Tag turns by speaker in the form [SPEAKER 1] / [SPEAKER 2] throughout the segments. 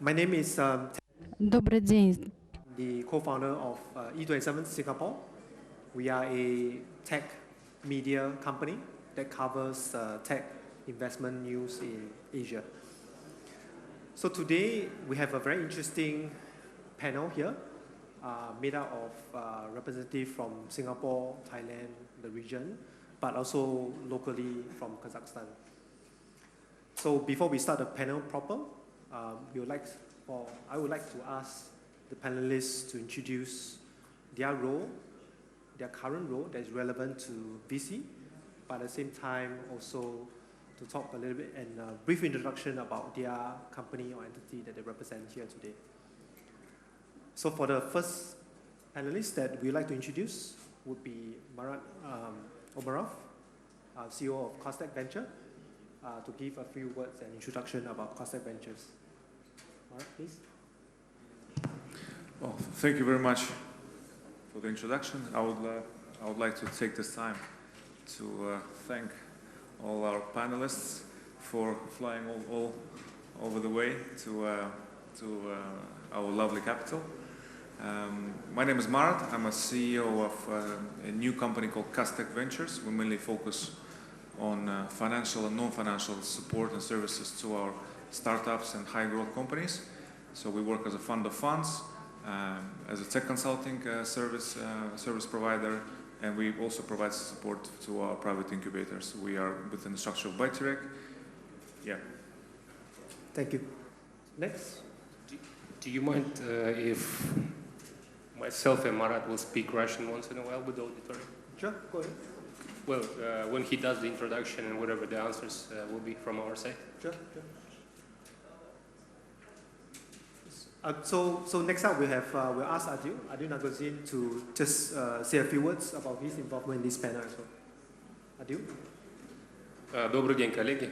[SPEAKER 1] My name is
[SPEAKER 2] Добрый день.
[SPEAKER 1] the co-founder of E27 Singapore. We are a tech media company that covers tech investment news in Asia. So today we have a very interesting panel here made up of representatives from Singapore, Thailand, the region, but also locally from Kazakhstan. So before we start the panel proper, I would like to ask the panelists to introduce their role, their current role that is relevant to VC, but at the same time also to talk a little bit and a brief introduction about their company or entity that they represent here today. So for the first panelist that we'd like to introduce would be Marat Omarov, CEO of Costec Venture, to give a few words and introduction about Costec Ventures. Marat, please.
[SPEAKER 3] Well, thank you very much for the introduction. I would like to take this time to thank all our panelists for flying all over the way to our lovely capital. My name is Marat. I'm a CEO of a new company called Costec Ventures. We mainly focus on financial and non-financial support and services to our startups and high-growth companies. So we work as a fund of funds, as a tech consulting service provider, and we also provide support to our private incubators. We are within the structure of Byterek. Yeah.
[SPEAKER 1] Thank you. Next.
[SPEAKER 4] Do you mind if myself and Marat will speak Russian once in a while with the auditorium?
[SPEAKER 1] Sure, go ahead.
[SPEAKER 4] Well, when he does the introduction and whatever the answers will be from our side.
[SPEAKER 1] Sure. So next up we'll ask Adil Nagozin to just say a few words about his involvement in this panel as well. Adil?
[SPEAKER 4] Добрый день, коллеги.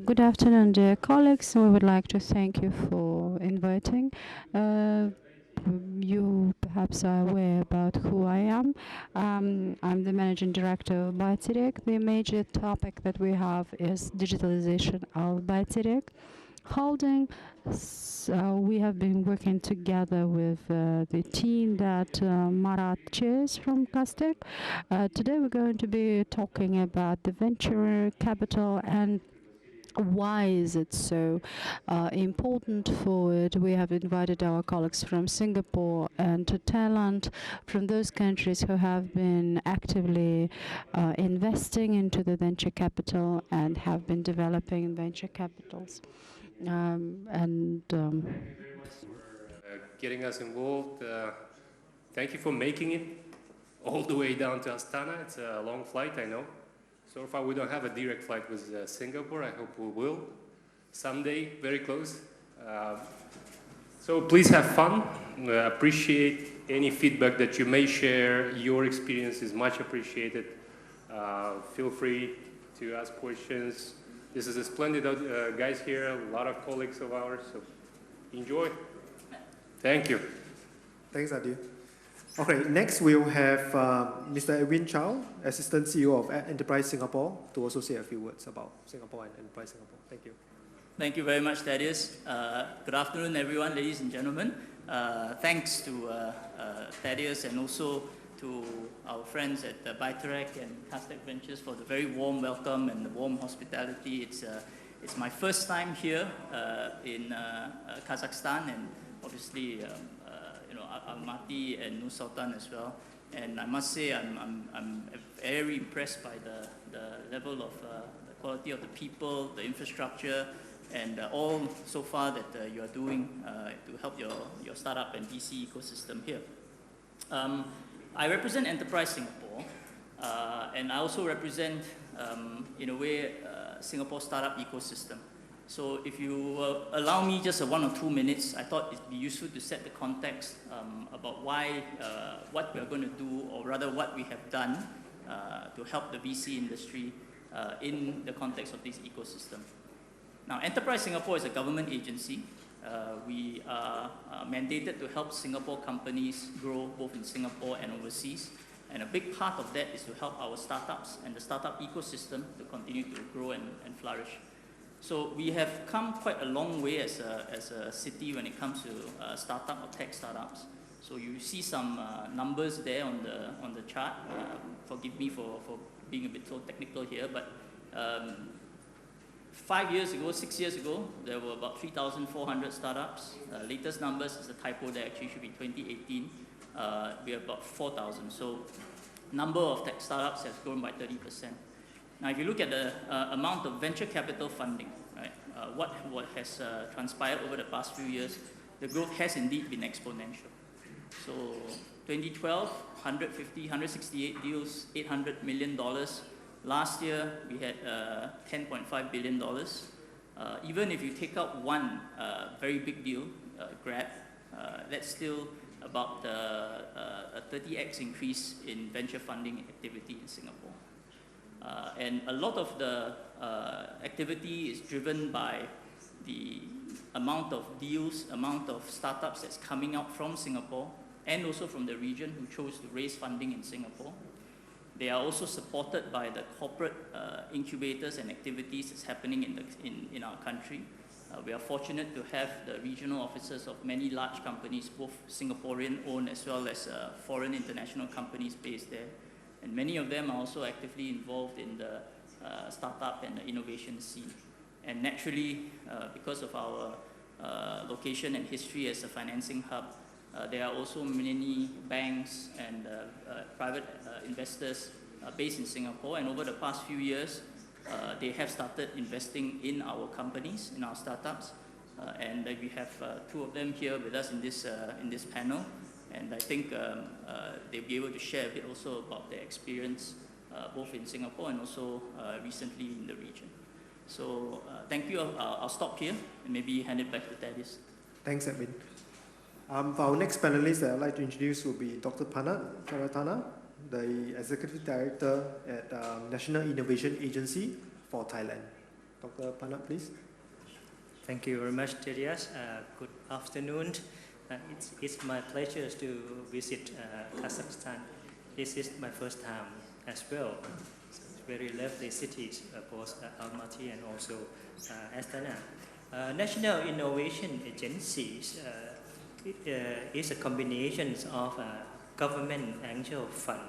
[SPEAKER 2] Good afternoon, dear colleagues. We would like to thank you for inviting. You perhaps are aware about who I am. I'm the managing director of Byterek. The major topic that we have is digitalization of Byterek holding. So we have been working together with the team that Marat chairs from Costec. Today we're going to be talking about the venture capital and why is it so important for it. We have invited our colleagues from Singapore and to Thailand, from those countries who have been actively investing into the venture capital and have been developing venture capitals.
[SPEAKER 4] Thank you very much for getting us involved. Thank you for making it all the way down to Astana. It's a long flight, I know. So far, we don't have a direct flight with Singapore. I hope we will someday, very close. So please have fun. Appreciate any feedback that you may share. Your experience is much appreciated. Feel free to ask questions. This is a splendid guys here, a lot of colleagues of ours, so enjoy. Thank you.
[SPEAKER 1] Thanks, Adil. Okay, next we'll have Mr. Edwin Chow, Assistant CEO of Enterprise Singapore, to also say a few words about Singapore and Enterprise Singapore. Thank you.
[SPEAKER 5] Thank you very much, Thaddeus. Good afternoon, everyone, ladies and gentlemen. Thanks to Thaddeus and also to our friends at Byterek and Costec Ventures for the very warm welcome and the warm hospitality. It's my first time here in Kazakhstan, and obviously Almaty and Nur-Sultan as well. And I must say I'm very impressed by the level of the quality of the people, the infrastructure, and all so far that you are doing to help your startup and VC ecosystem here. I represent Enterprise Singapore, and I also represent, in a way, Singapore startup ecosystem. So if you allow me just 1 or 2 minutes, I thought it'd be useful to set the context about why, what we're going to do, or rather what we have done to help the VC industry in the context of this ecosystem. Now, Enterprise Singapore is a government agency. We are mandated to help Singapore companies grow both in Singapore and overseas. And a big part of that is to help our startups and the startup ecosystem to continue to grow and flourish. So we have come quite a long way as a city when it comes to startup or tech startups. So you see some numbers there on the chart. Forgive me for being a bit so technical here, but 5 years ago, 6 years ago, there were about 3,400 startups. Latest numbers is a typo there, actually should be 2018. We have about 4,000. So number of tech startups has grown by 30%. Now, if you look at the amount of venture capital funding, right, what has transpired over the past few years, the growth has indeed been exponential. So 2012, 168 deals, $800 million. Last year, we had $10.5 billion. Even if you take out one very big deal, Grab, that's still about a 30x increase in venture funding activity in Singapore. And a lot of the activity is driven by the amount of deals, amount of startups that's coming out from Singapore and also from the region who chose to raise funding in Singapore. They are also supported by the corporate incubators and activities that's happening in our country. We are fortunate to have the regional offices of many large companies, both Singaporean-owned as well as foreign international companies based there. And many of them are also actively involved in the startup and the innovation scene. And naturally, because of our location and history as a financing hub, there are also many banks and private investors based in Singapore. And over the past few years, they have started investing in our companies, in our startups. And we have two of them here with us in this panel. And I think they'll be able to share a bit also about their experience, both in Singapore and also recently in the region. So thank you. I'll stop here and maybe hand it back to Thaddeus.
[SPEAKER 1] Thanks, Edwin. For our next panelist that I'd like to introduce will be Dr. Panat Charatana, the Executive Director at National Innovation Agency for Thailand. Dr. Panat, please.
[SPEAKER 6] Thank you very much, Thaddeus. Good afternoon. It's my pleasure to visit Kazakhstan. This is my first time as well. It's very lovely cities, both Almaty and also Astana. National Innovation Agencies is a combination of government angel fund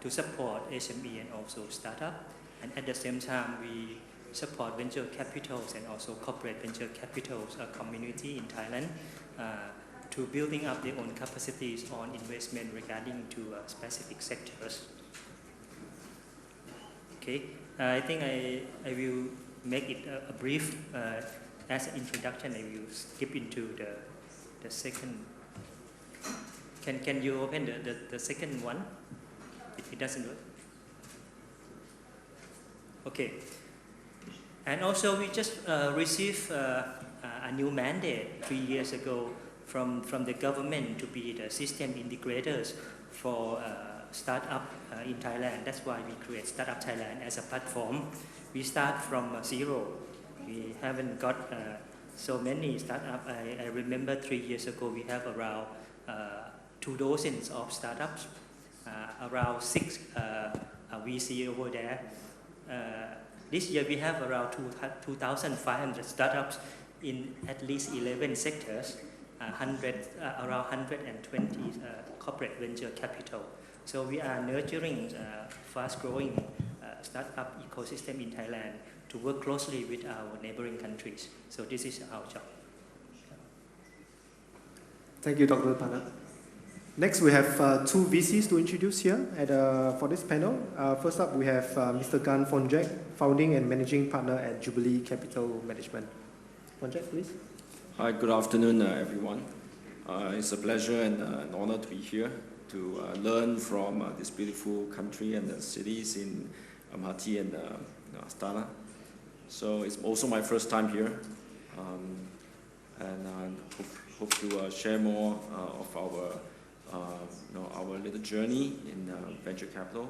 [SPEAKER 6] to support SME and also startup. And at the same time, we support venture capitals and also corporate venture capitals community in Thailand to building up their own capacities on investment regarding to specific sectors. Okay, I think I will make it a brief as an introduction. I will skip into the second. Can you open the second one? It doesn't work. Okay. And also we just received a new mandate 3 years ago from the government to be the system integrators for startup in Thailand. That's why we create Startup Thailand as a platform. We start from zero. We haven't got so many startups. I remember 3 years ago we have around 2 dozens of startups, around 6 VC over there. This year we have around 2,500 startups in at least 11 sectors, around 120 corporate venture capital. So we are nurturing fast-growing startup ecosystem in Thailand to work closely with our neighboring countries. So this is our job.
[SPEAKER 1] Thank you, Dr. Panat. Next, we have 2 VCs to introduce here for this panel. First up, we have Mr. Gan Fonjack, Founding and Managing Partner at Jubilee Capital Management. Fonjack, please.
[SPEAKER 7] Hi, good afternoon, everyone. It's a pleasure and an honor to be here to learn from this beautiful country and the cities in Almaty and Astana. So it's also my first time here, and I hope to share more of our little journey in venture capital.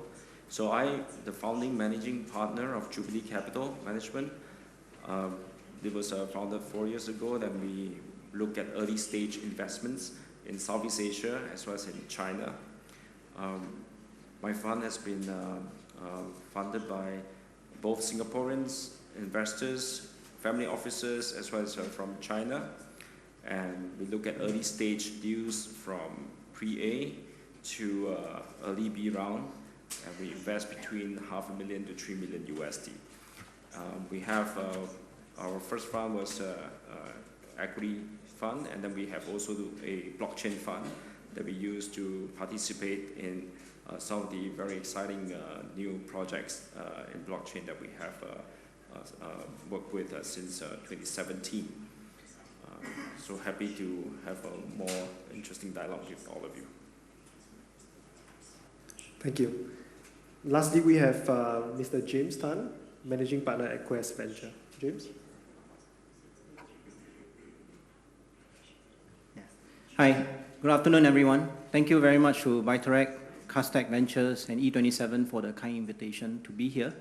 [SPEAKER 7] So the founding managing partner of Jubilee Capital Management. It was founded 4 years ago. Then we look at early stage investments in Southeast Asia as well as in China. My fund has been funded by both Singaporeans, investors, family offices as well as from China. And we look at early stage deals from pre-A to early B round, and we invest between $500,000 to $3 million USD. We have our first fund was equity fund, and then we have also a blockchain fund that we use to participate in some of the very exciting new projects in blockchain that we have worked with since 2017. So happy to have a more interesting dialogue with all of you.
[SPEAKER 1] Thank you. Lastly, we have Mr. James Tan, Managing Partner at Quest Venture. James?
[SPEAKER 8] Hi, good afternoon, everyone. Thank you very much to Byteract, Castec Ventures, and E27 for the kind invitation to be here.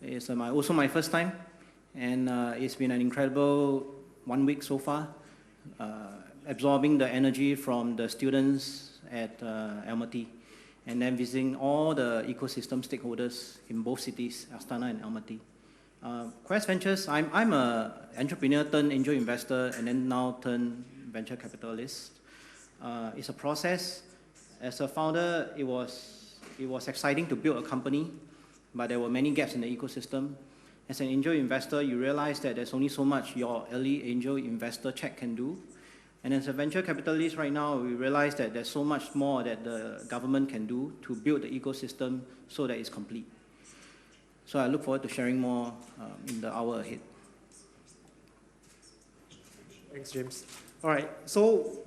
[SPEAKER 8] It's also my first time, and it's been an incredible 1 week so far, absorbing the energy from the students at Almaty, and then visiting all the ecosystem stakeholders in both cities, Astana and Almaty. Quest Ventures, I'm an entrepreneur turned angel investor, and then now turned venture capitalist. It's a process. As a founder, it was exciting to build a company, but there were many gaps in the ecosystem. As an angel investor, you realize that there's only so much your early angel investor check can do. And as a venture capitalist right now, we realize that there's so much more that the government can do to build the ecosystem so that it's complete. So I look forward to sharing more in the hour ahead.
[SPEAKER 1] Thanks, James. All right, so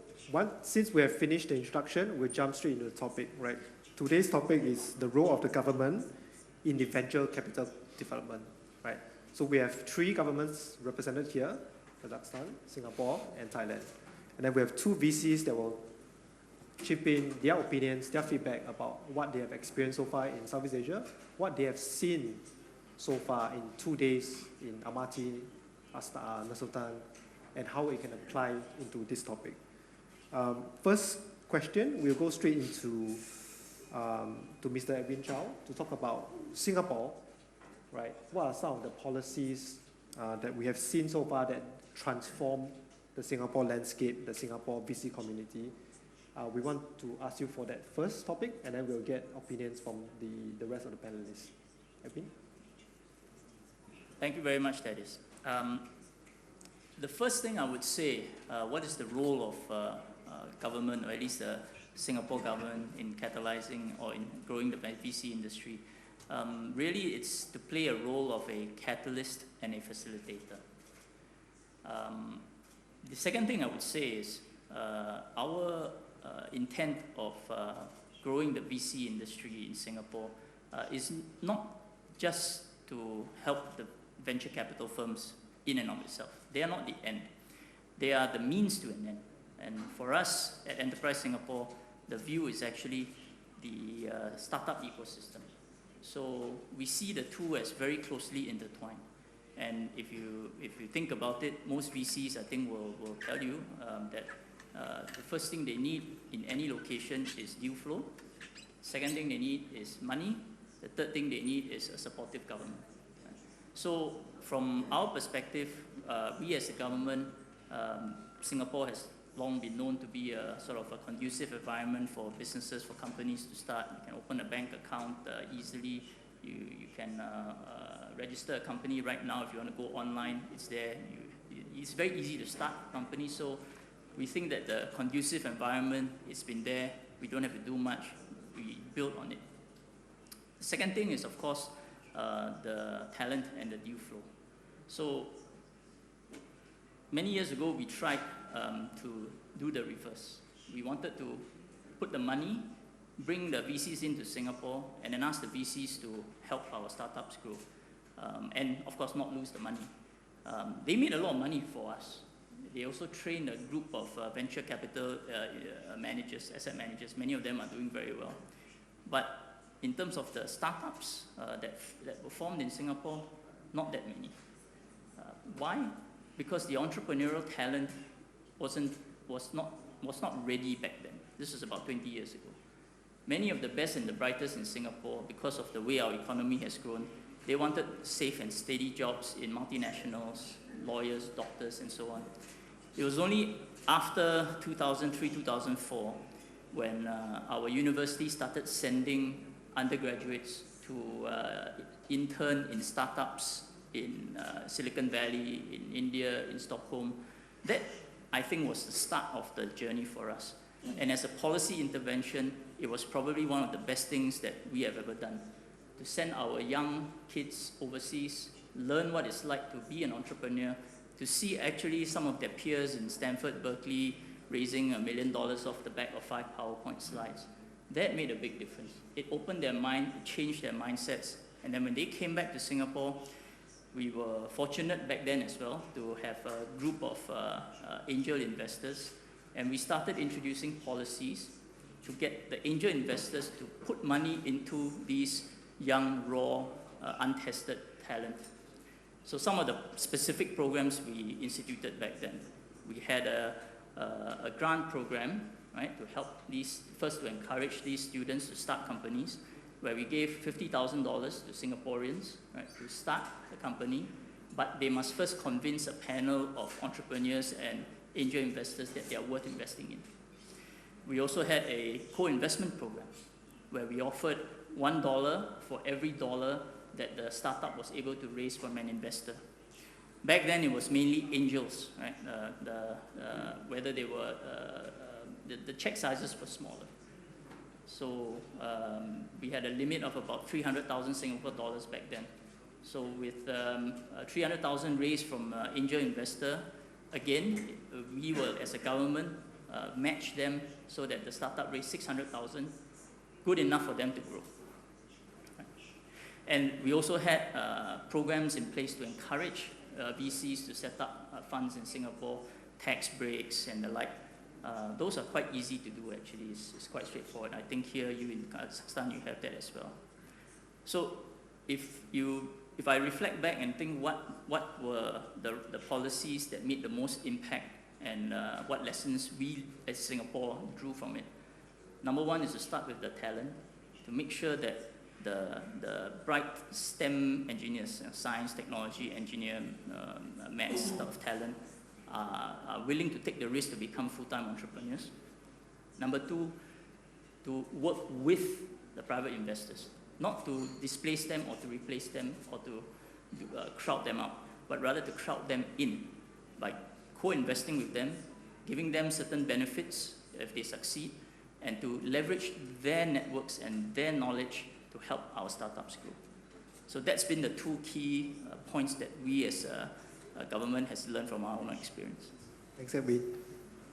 [SPEAKER 1] since we have finished the introduction, we'll jump straight into the topic, right? Today's topic is the role of the government in the venture capital development, right? So we have 3 governments represented here, Kazakhstan, Singapore, and Thailand. And then we have 2 VCs that will chip in their opinions, their feedback about what they have experienced so far in Southeast Asia, what they have seen so far in 2 days in Almaty, Astana, Nur-Sultan, and how it can apply into this topic. First question, we'll go straight into to Mr. Edwin Chow to talk about Singapore, right? What are some of the policies that we have seen so far that transform the Singapore landscape, the Singapore VC community? We want to ask you for that first topic, and then we'll get opinions from the rest of the panelists. Edwin?
[SPEAKER 5] Thank you very much, Thaddeus. The first thing I would say, what is the role of government, or at least the Singapore government, in catalyzing or in growing the VC industry? Really, it's to play a role of a catalyst and a facilitator. The second thing I would say is our intent of growing the VC industry in Singapore is not just to help the venture capital firms in and of itself. They are not the end. They are the means to an end. And for us at Enterprise Singapore, the view is actually the startup ecosystem. So we see the two as very closely intertwined. And if you think about it, most VCs, I think, will tell you that the first thing they need in any location is deal flow. Second thing they need is money. The third thing they need is a supportive government. So from our perspective, we as a government, Singapore has long been known to be a sort of a conducive environment for businesses, for companies to start. You can open a bank account easily. You can register a company right now. If you want to go online, it's there. It's very easy to start a company. So we think that the conducive environment, it's been there. We don't have to do much. We build on it. The second thing is, of course, the talent and the deal flow. So many years ago, we tried to do the reverse. We wanted to put the money, bring the VCs into Singapore, and then ask the VCs to help our startups grow. And of course, not lose the money. They made a lot of money for us. They also trained a group of venture capital managers, asset managers. Many of them are doing very well. But in terms of the startups that were formed in Singapore, not that many. Why? Because the entrepreneurial talent was not ready back then. This was about 20 years ago. Many of the best and the brightest in Singapore, because of the way our economy has grown, they wanted safe and steady jobs in multinationals, lawyers, doctors, and so on. It was only after 2003, 2004, when our university started sending undergraduates to intern in startups in Silicon Valley, in India, in Stockholm. That, I think, was the start of the journey for us. And as a policy intervention, it was probably one of the best things that we have ever done. To send our young kids overseas, learn what it's like to be an entrepreneur, to see actually some of their peers in Stanford, Berkeley, raising $1 million off the back of 5 PowerPoint slides. That made a big difference. It opened their mind, it changed their mindsets. And then when they came back to Singapore, we were fortunate back then as well to have a group of angel investors. And we started introducing policies to get the angel investors to put money into these young, raw, untested talent. So some of the specific programs we instituted back then. We had a grant program, right, to help these, first to encourage these students to start companies, where we gave $50,000 to Singaporeans, right, to start the company, but they must first convince a panel of entrepreneurs and angel investors that they are worth investing in. We also had a co-investment program, where we offered $1 for every dollar that the startup was able to raise from an investor. Back then, it was mainly angels, right? Whether they were, the check sizes were smaller. So we had a limit of about 300,000 Singapore dollars back then. So with 300,000 raised from angel investor, again, we will, as a government, match them so that the startup raised 600,000, good enough for them to grow. Right? And we also had programs in place to encourage VCs to set up funds in Singapore, tax breaks and the like. Those are quite easy to do, actually. It's quite straightforward. I think here, you in Kazakhstan, you have that as well. So if I reflect back and think what were the policies that made the most impact and what lessons we as Singapore drew from it. Number one is to start with the talent, to make sure that the bright STEM engineers, science, technology, engineer, maths type of talent, are willing to take the risk to become full-time entrepreneurs. Number two, to work with the private investors, not to displace them or to replace them or to crowd them out, but rather to crowd them in by co-investing with them, giving them certain benefits if they succeed, and to leverage their networks and their knowledge to help our startups grow. So that's been the two key points that we as a government has learned from our own experience.
[SPEAKER 1] Thanks, Edwin.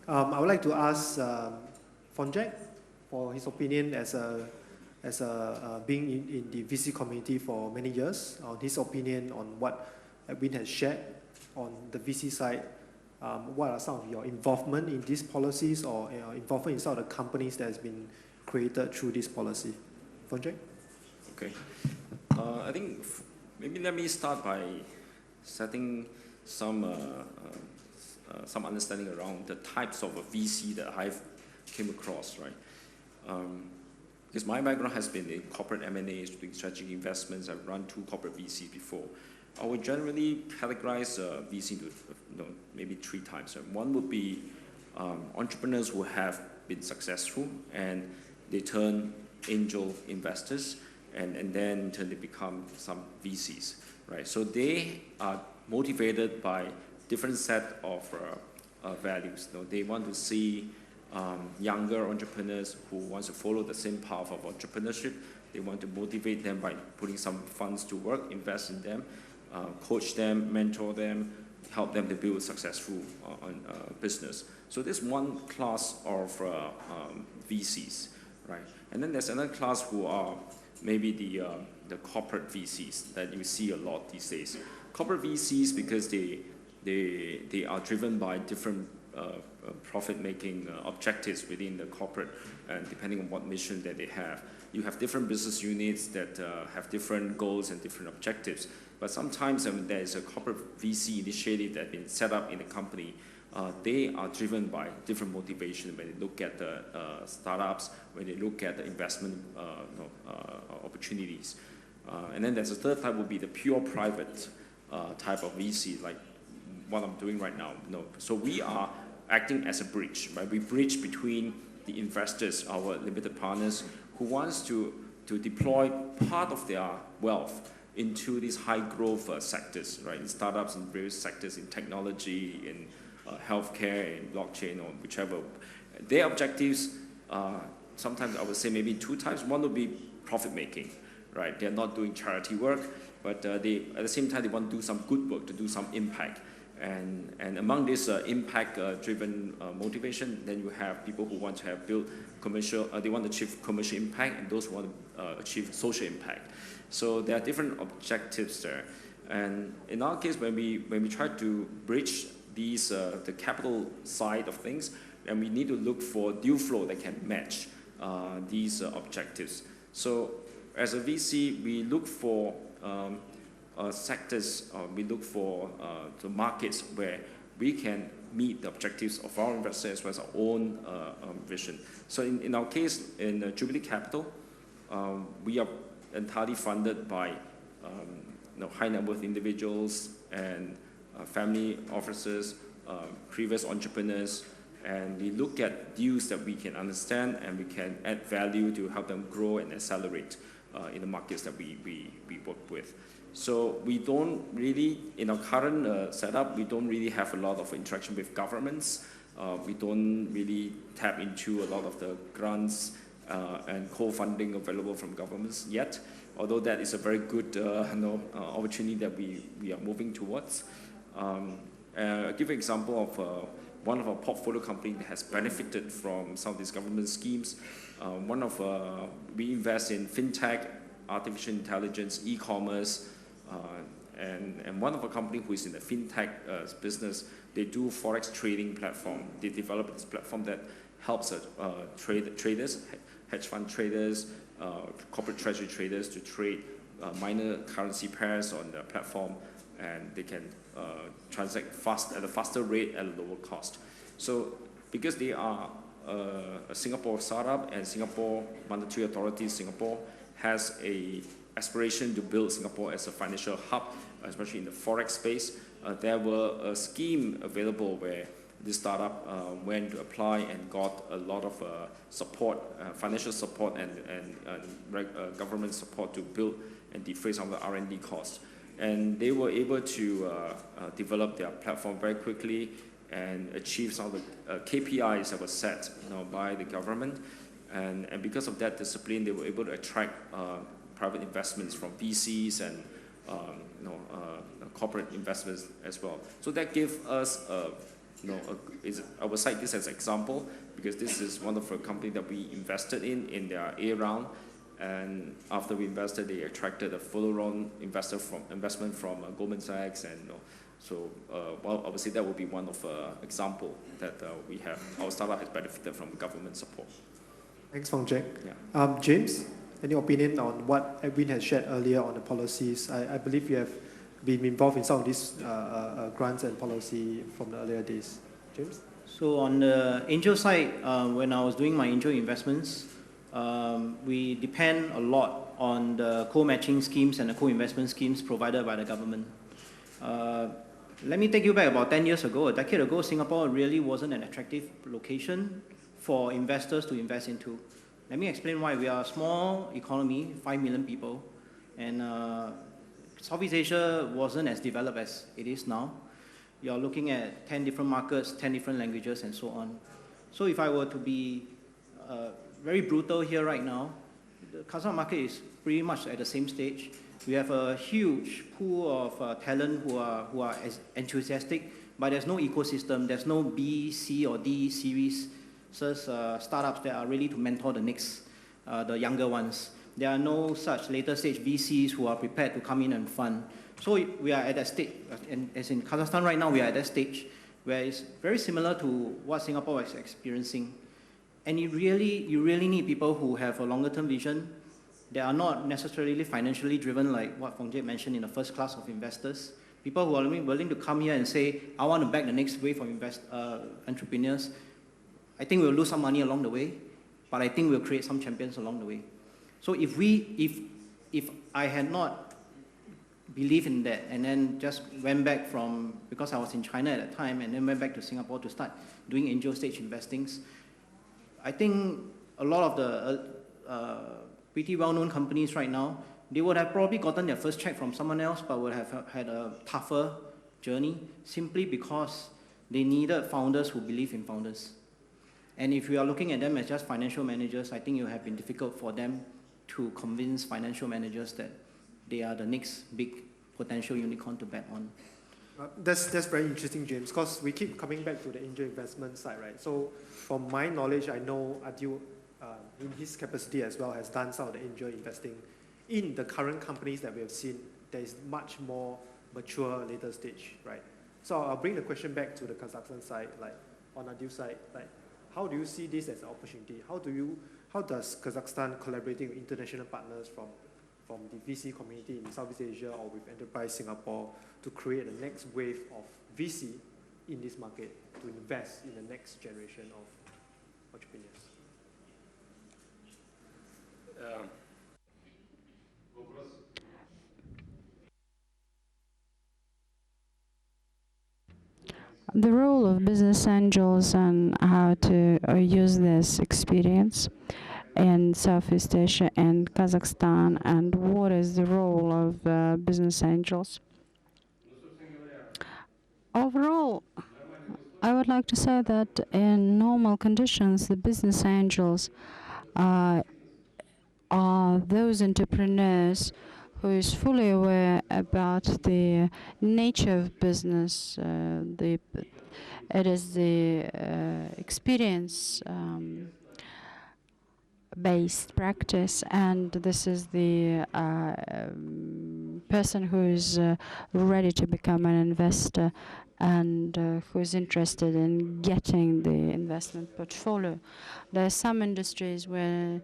[SPEAKER 1] I would like to ask Fonjack for his opinion as being in the VC community for many years, on his opinion on what Edwin has shared on the VC side. What are some of your involvement in these policies or involvement in some of the companies that has been created through this policy? Fonjack?
[SPEAKER 7] Okay. I think maybe let me start by setting some understanding around the types of a VC that I've came across, right? Because my background has been in corporate M&A, doing strategic investments. I've run 2 corporate VCs before. I would generally categorize VC into maybe 3 types. One would be entrepreneurs who have been successful and they turn angel investors, and then in turn they become some VCs, right? So they are motivated by different set of values. They want to see younger entrepreneurs who want to follow the same path of entrepreneurship. They want to motivate them by putting some funds to work, invest in them, coach them, mentor them, help them to build a successful business. So there's one class of VCs, right? And then there's another class who are maybe the corporate VCs that you see a lot these days. Corporate VCs, because they are driven by different profit-making objectives within the corporate, and depending on what mission that they have. You have different business units that have different goals and different objectives. But sometimes there is a corporate VC initiative that has been set up in the company. They are driven by different motivation when they look at the startups, when they look at the investment opportunities. And then there's a third type would be the pure private type of VC, like what I'm doing right now. No. So we are acting as a bridge, right? We bridge between the investors, our limited partners, who wants to deploy part of their wealth into these high growth sectors, right? In startups, in various sectors, in technology, in healthcare, in blockchain, or whichever. Their objectives, sometimes I would say maybe two types. One would be profit making, right? They're not doing charity work, but they, at the same time, they want to do some good work, to do some impact. And among this impact-driven motivation, then you have people who want to have built commercial, they want to achieve commercial impact, and those who want to achieve social impact. So there are different objectives there. And in our case, when we try to bridge these, the capital side of things, and we need to look for deal flow that can match these objectives. So as a VC, we look for sectors, we look for the markets where we can meet the objectives of our investors as well as our own vision. So in our case, in Jubilee Capital, we are entirely funded by high net worth individuals and family officers, previous entrepreneurs, and we look at deals that we can understand and we can add value to help them grow and accelerate in the markets that we work with. So we don't really, in our current setup, we don't really have a lot of interaction with governments. We don't really tap into a lot of the grants and co-funding available from governments yet, although that is a very good opportunity that we are moving towards. I'll give you an example of one of our portfolio companies that has benefited from some of these government schemes. We invest in fintech, artificial intelligence, e-commerce, and one of our companies who is in the fintech business, they do forex trading platform. They develop this platform that helps traders, hedge fund traders, corporate treasury traders to trade minor currency pairs on the platform, and they can transact at a faster rate at a lower cost. So because they are a Singapore startup, and Singapore Monetary Authority Singapore has a aspiration to build Singapore as a financial hub, especially in the forex space, there were a scheme available where this startup went to apply and got a lot of support, financial support and government support to build and defray some of the R&D costs. And they were able to develop their platform very quickly and achieve some of the KPIs that were set by the government. And because of that discipline, they were able to attract private investments from VCs and corporate investments as well. So that gave us, I would cite this as an example because this is one of the companies that we invested in their A round. And after we invested, they attracted a follow-on investment from Goldman Sachs, and so well, obviously that would be one of example that we have. Our startup has benefited from government support.
[SPEAKER 1] Thanks, Fong Jack.
[SPEAKER 7] Yeah.
[SPEAKER 1] James, any opinion on what Edwin has shared earlier on the policies? I believe you have been involved in some of these grants and policy from the earlier days. James?
[SPEAKER 8] So on the angel side, when I was doing my angel investments, we depend a lot on the co-matching schemes and the co-investment schemes provided by the government. Let me take you back about 10 years ago. A decade ago, Singapore really wasn't an attractive location for investors to invest into. Let me explain why. We are a small economy, 5 million people, and Southeast Asia wasn't as developed as it is now. You're looking at 10 different markets, 10 different languages, and so on. So if I were to be very brutal here right now, the Kazakhstan market is pretty much at the same stage. We have a huge pool of talent who are as enthusiastic, but there's no ecosystem. There's no B, C, or D series startups that are ready to mentor the next, the younger ones. There are no such later stage VCs who are prepared to come in and fund. So we are at that stage, and as in Kazakhstan right now, we are at that stage where it's very similar to what Singapore is experiencing. And you really need people who have a longer term vision. They are not necessarily financially driven like what Fong Jie mentioned in the first class of investors. People who are willing to come here and say, I want to back the next wave of entrepreneurs. I think we'll lose some money along the way, but I think we'll create some champions along the way. So if I had not believe in that, and then just went back from, because I was in China at that time, and then went back to Singapore to start doing angel stage investings. I think a lot of the pretty well-known companies right now, they would have probably gotten their first check from someone else, but would have had a tougher journey simply because they needed founders who believe in founders. And if you are looking at them as just financial managers, I think it would have been difficult for them to convince financial managers that they are the next big potential unicorn to bet on.
[SPEAKER 1] That's very interesting, James, because we keep coming back to the angel investment side, right? So from my knowledge, I know Adil, in his capacity as well, has done some of the angel investing. In the current companies that we have seen, there is much more mature later stage, right? So I'll bring the question back to the Kazakhstan side, like on Adil's side, like how do you see this as an opportunity? How does Kazakhstan collaborating with international partners from the VC community in Southeast Asia or with Enterprise Singapore to create the next wave of VC in this market to invest in the next generation of entrepreneurs?
[SPEAKER 2] The role of business angels and how to use this experience in Southeast Asia and Kazakhstan, and what is the role of business angels. Overall, I would like to say that in normal conditions, the business angels are those entrepreneurs who is fully aware about the nature of business. It is the experience based practice, and this is the person who is ready to become an investor and who is interested in getting the investment portfolio. There are some industries where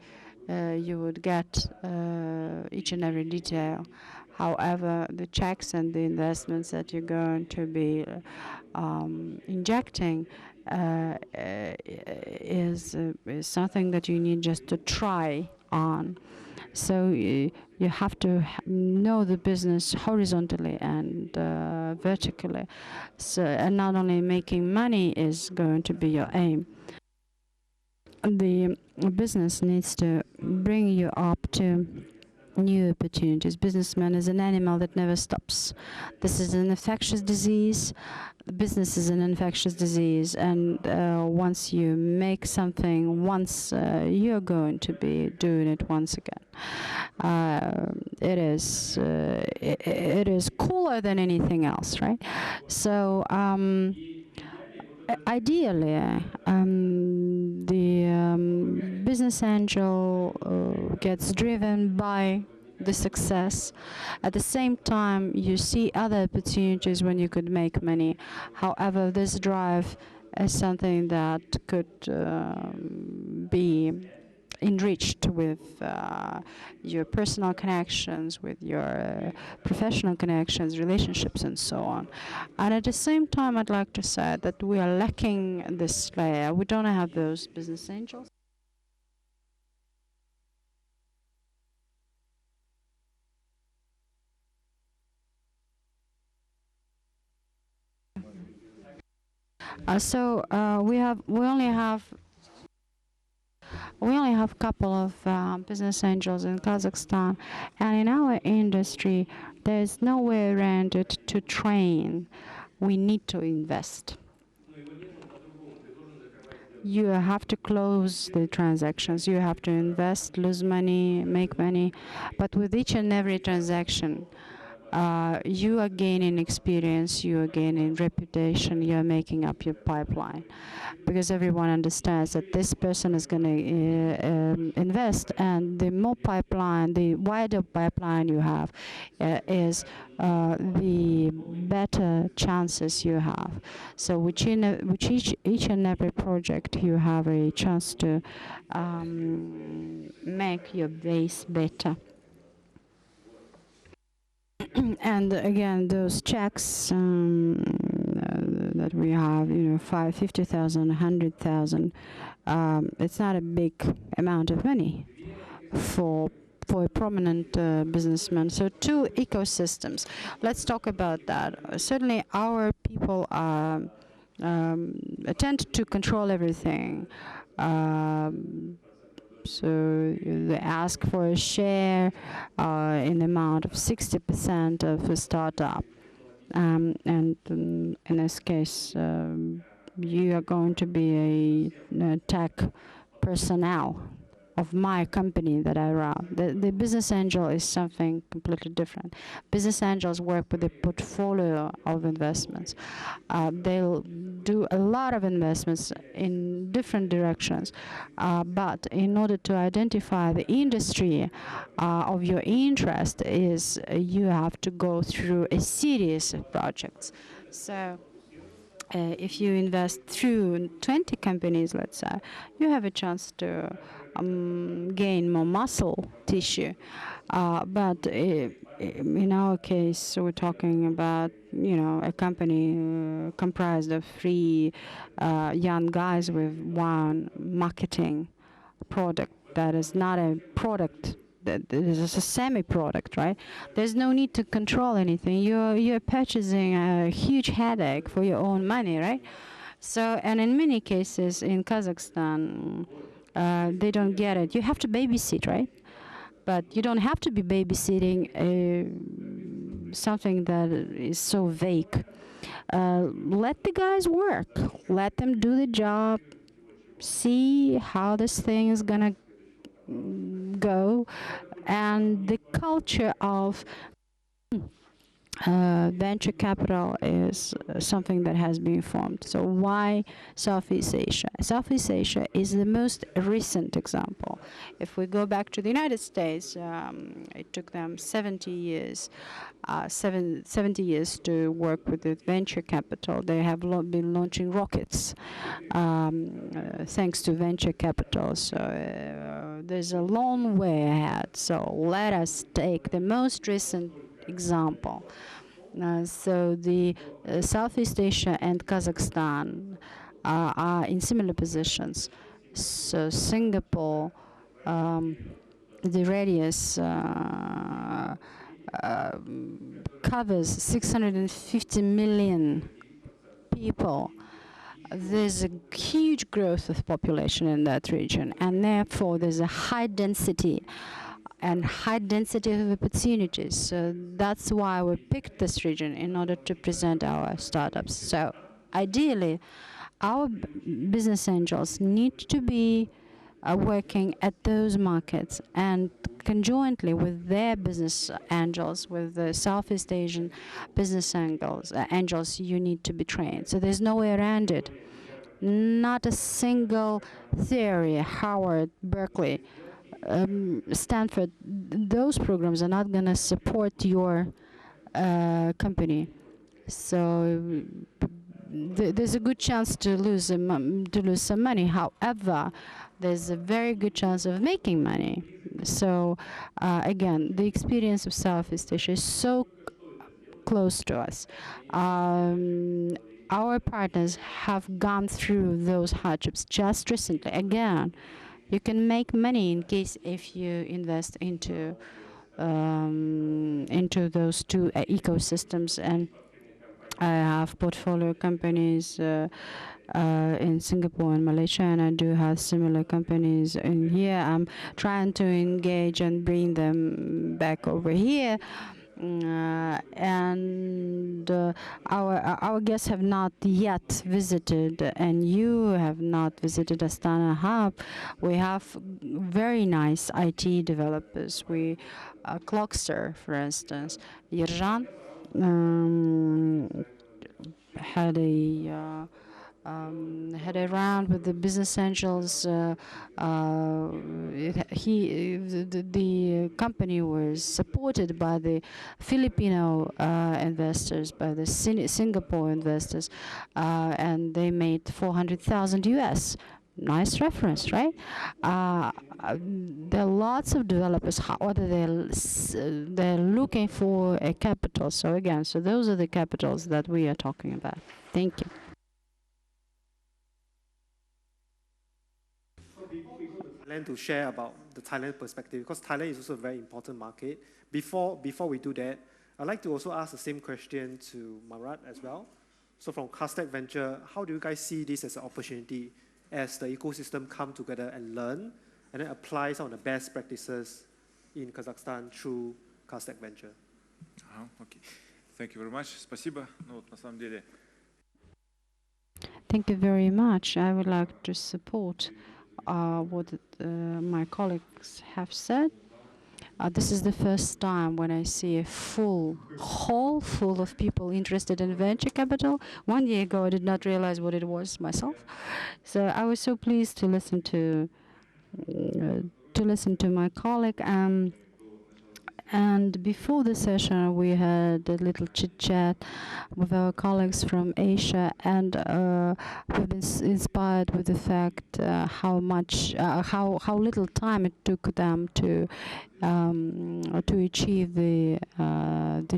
[SPEAKER 2] you would get each and every detail. However, the checks and the investments that you're going to be injecting is something that you need just to try on. So you have to know the business horizontally and vertically. So, and not only making money is going to be your aim. The business needs to bring you up to new opportunities. Businessman is an animal that never stops. This is an infectious disease. Business is an infectious disease, and once you make something once, you're going to be doing it once again. It is cooler than anything else, right? So ideally, the business angel gets driven by the success. At the same time, you see other opportunities when you could make money. However, this drive is something that could be enriched with your personal connections, with your professional connections, relationships, and so on. And at the same time, I'd like to say that we are lacking this layer. We don't have those business angels. So we only have a couple of business angels in Kazakhstan, and in our industry, there's no way around it to train. We need to invest. You have to close the transactions. You have to invest, lose money, make money. But with each and every transaction, you are gaining experience, you are gaining reputation, you are making up your pipeline. Because everyone understands that this person is going to invest, and the more pipeline, the wider pipeline you have, is the better chances you have. So with each and every project, you have a chance to make your base better. And again, those checks that we have, 50,000, 100,000, it's not a big amount of money for for a prominent businessman. So two ecosystems. Let's talk about that. Certainly our people tend to control everything. So they ask for a share in the amount of 60% of a startup. And in this case, you are going to be a tech personnel of my company that I run. The business angel is something completely different. Business angels work with a portfolio of investments. They'll do a lot of investments in different directions, but in order to identify the industry of your interest is you have to go through a series of projects. So if you invest through 20 companies, let's say, you have a chance to gain more muscle tissue. But in our case, we're talking about, a company comprised of 3 young guys with one marketing product that is not a product. That is a semi-product, right? There's no need to control anything. You're purchasing a huge headache for your own money, right? So, and in many cases in Kazakhstan, they don't get it. You have to babysit, right? But you don't have to be babysitting something that is so vague. Let the guys work. Let them do the job. See how this thing is gonna go, and the culture of venture capital is something that has been formed. So why Southeast Asia? Southeast Asia is the most recent example. If we go back to the United States, it took them 70 years to work with the venture capital. They have been launching rockets thanks to venture capital. So there's a long way ahead. So let us take the most recent example. So the Southeast Asia and Kazakhstan are in similar positions. So Singapore, the radius covers 650 million people. There's a huge growth of population in that region, and therefore there's a high density of opportunities. So that's why we picked this region in order to present our startups. So ideally, our business angels need to be working at those markets, and conjointly with their business angels, with the Southeast Asian business angels, you need to be trained. So there's no way around it. Not a single theory, Harvard, Berkeley, Stanford, those programs are not going to support your company. So there's a good chance to lose some money. However, there's a very good chance of making money. So again, the experience of Southeast Asia is so close to us. Our partners have gone through those hardships just recently. Again, you can make money in case if you invest into those two ecosystems. And I have portfolio companies in Singapore and Malaysia, and I do have similar companies in here. I'm trying to engage and bring them back over here. And our guests have not yet visited, and you have not visited Astana Hub. We have very nice IT developers. Clockster, for instance. Yerjan had a round with the business angels. The company was supported by the Filipino investors, by the Singapore investors, and they made 400,000 US. Nice reference, right? There are lots of developers. However, they're looking for a capital. So again, those are the capitals that we are talking about. Thank you.
[SPEAKER 1] Thailand to share about the Thailand perspective, because Thailand is also a very important market. Before we do that, I'd like to also ask the same question to Marat as well. So from Castech Venture, how do you guys see this as an opportunity as the ecosystem come together and learn and then apply some of the best practices in Kazakhstan through Castech Venture?
[SPEAKER 3] Okay. Thank you very much. Спасибо. Ну вот на самом деле.
[SPEAKER 2] Thank you very much. I would like to support what my colleagues have said. This is the first time when I see a full hall full of people interested in venture capital. 1 year ago, I did not realize what it was myself. So I was so pleased to listen to my colleague. And before the session, we had a little chit-chat with our colleagues from Asia, and we've been inspired with the fact how little time it took them to achieve the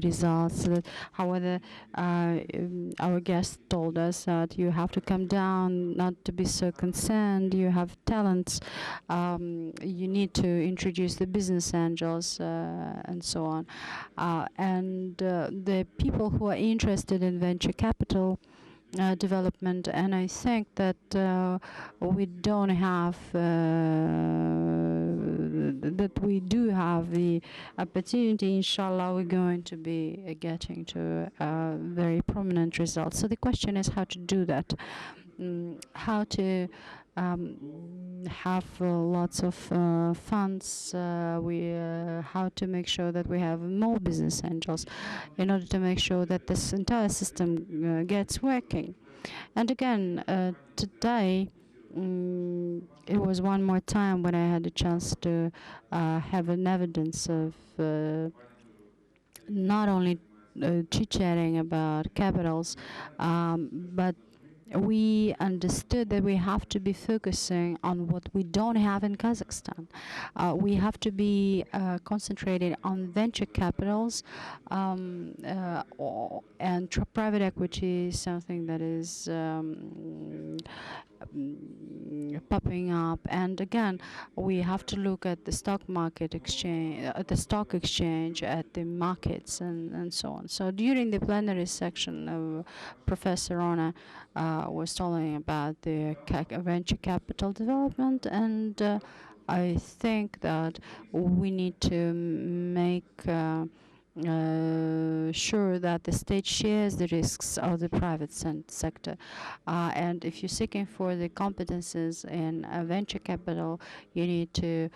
[SPEAKER 2] results. However, our guest told us that you have to come down, not to be so concerned. You have talents. You need to introduce the business angels and so on. And the people who are interested in venture capital development, and I think that we don't have that we do have the opportunity. Inshallah, we're going to be getting to very prominent results. So the question is how to do that, how to have lots of funds, how to make sure that we have more business angels in order to make sure that this entire system gets working. And again, today, it was one more time when I had a chance to have an evidence of not only chit-chatting about capitals, but we understood that we have to be focusing on what we don't have in Kazakhstan. We have to be concentrated on venture capitals, and private equity is something that is popping up. And again, we have to look at the stock market exchange, at the stock exchange, at the markets, and so on. So during the plenary section, Professor Ona was telling about the venture capital development, and I think that we need to make sure that the state shares the risks of the private sector. And if you're seeking for the competences in venture capital, you need to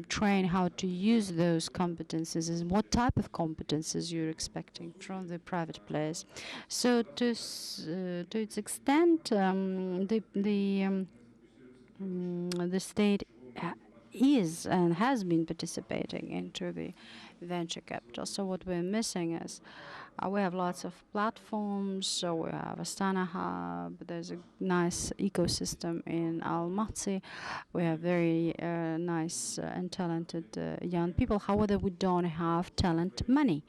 [SPEAKER 2] train how to use those competences and what type of competences you're expecting from the private players. So to its extent, the state is and has been participating into the venture capital. So what we're missing is we have lots of platforms. So we have Astana Hub. There's a nice ecosystem in Almaty. We have very nice and talented young people. However, we don't have talent money.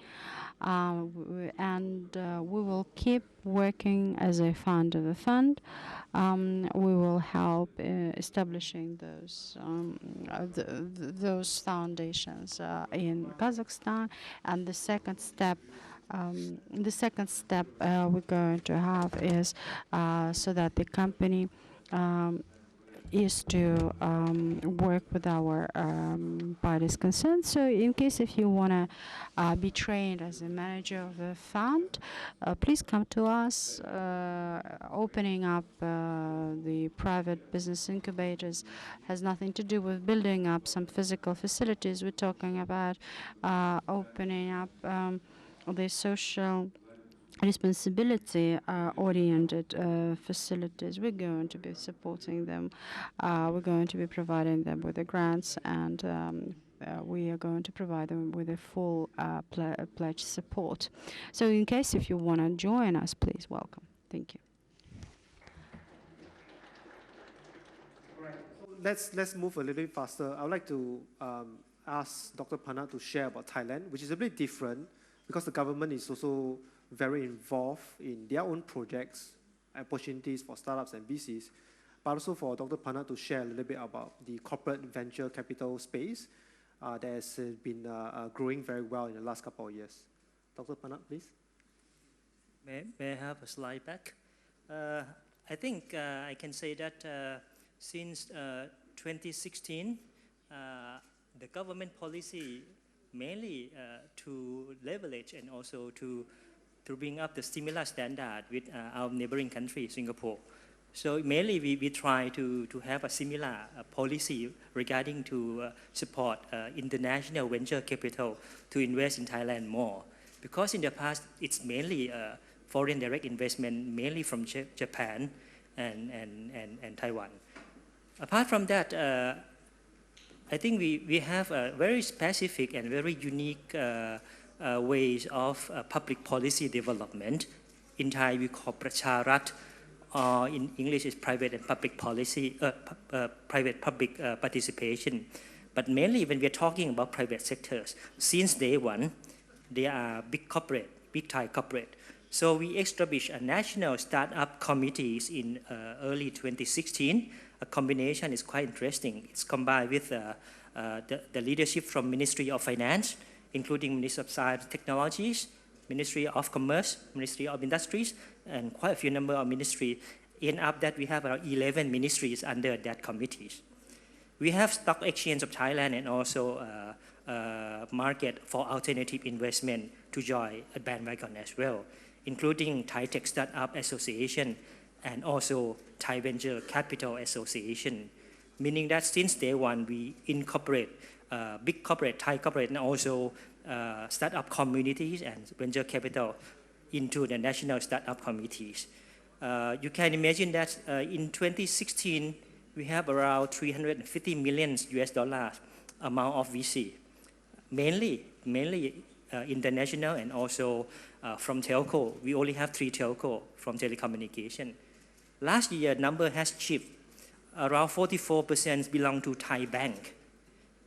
[SPEAKER 2] And we will keep working as a fund of a fund. We will help establishing those foundations in Kazakhstan. And the second step we're going to have is so that the company is to work with our parties concerned. So in case if you want to be trained as a manager of a fund, please come to us. Opening up the private business incubators has nothing to do with building up some physical facilities. We're talking about opening up the social responsibility oriented facilities. We're going to be supporting them. We're going to be providing them with the grants, and we are going to provide them with a full pledge support. So in case if you want to join us, please welcome. Thank you.
[SPEAKER 1] Let's move a little bit faster. I would like to ask Dr. Panat to share about Thailand, which is a bit different because the government is also very involved in their own projects, opportunities for startups and VCs. but also for Dr. Panat to share a little bit about the corporate venture capital space that has been growing very well in the last couple of years. Dr. Panat, please.
[SPEAKER 6] May I have a slide back? I think I can say that since 2016, the government policy mainly to leverage and also to bring up the stimulus standard with our neighboring country, Singapore. So mainly we try to have a similar policy regarding to support international venture capital to invest in Thailand more. Because in the past, it's mainly foreign direct investment, mainly from Japan and Taiwan. Apart from that, I think we have a very specific and very unique ways of public policy development. In Thai, we call Pracharat, or in English is private and public policy, private-public participation. But mainly when we're talking about private sectors, since day one, they are big corporate, big Thai corporate. So we established a national startup committees in early 2016. A combination is quite interesting. It's combined with the leadership from Ministry of Finance, including Ministry of Science and Technologies, Ministry of Commerce, Ministry of Industries, and quite a few number of ministries. End up that we have around 11 ministries under that committees. We have Stock Exchange of Thailand and also market for alternative investment to join a bandwagon as well, including Thai Tech Startup Association and also Thai Venture Capital Association, meaning that since day one we incorporate big corporate, Thai corporate, and also startup communities and venture capital into the national startup committees. You can imagine that in 2016 we have around 350 million US dollars amount of VC, mainly international and also from telco. We only have 3 telco from telecommunication. Last year number has shifted. Around 44% belong to Thai bank.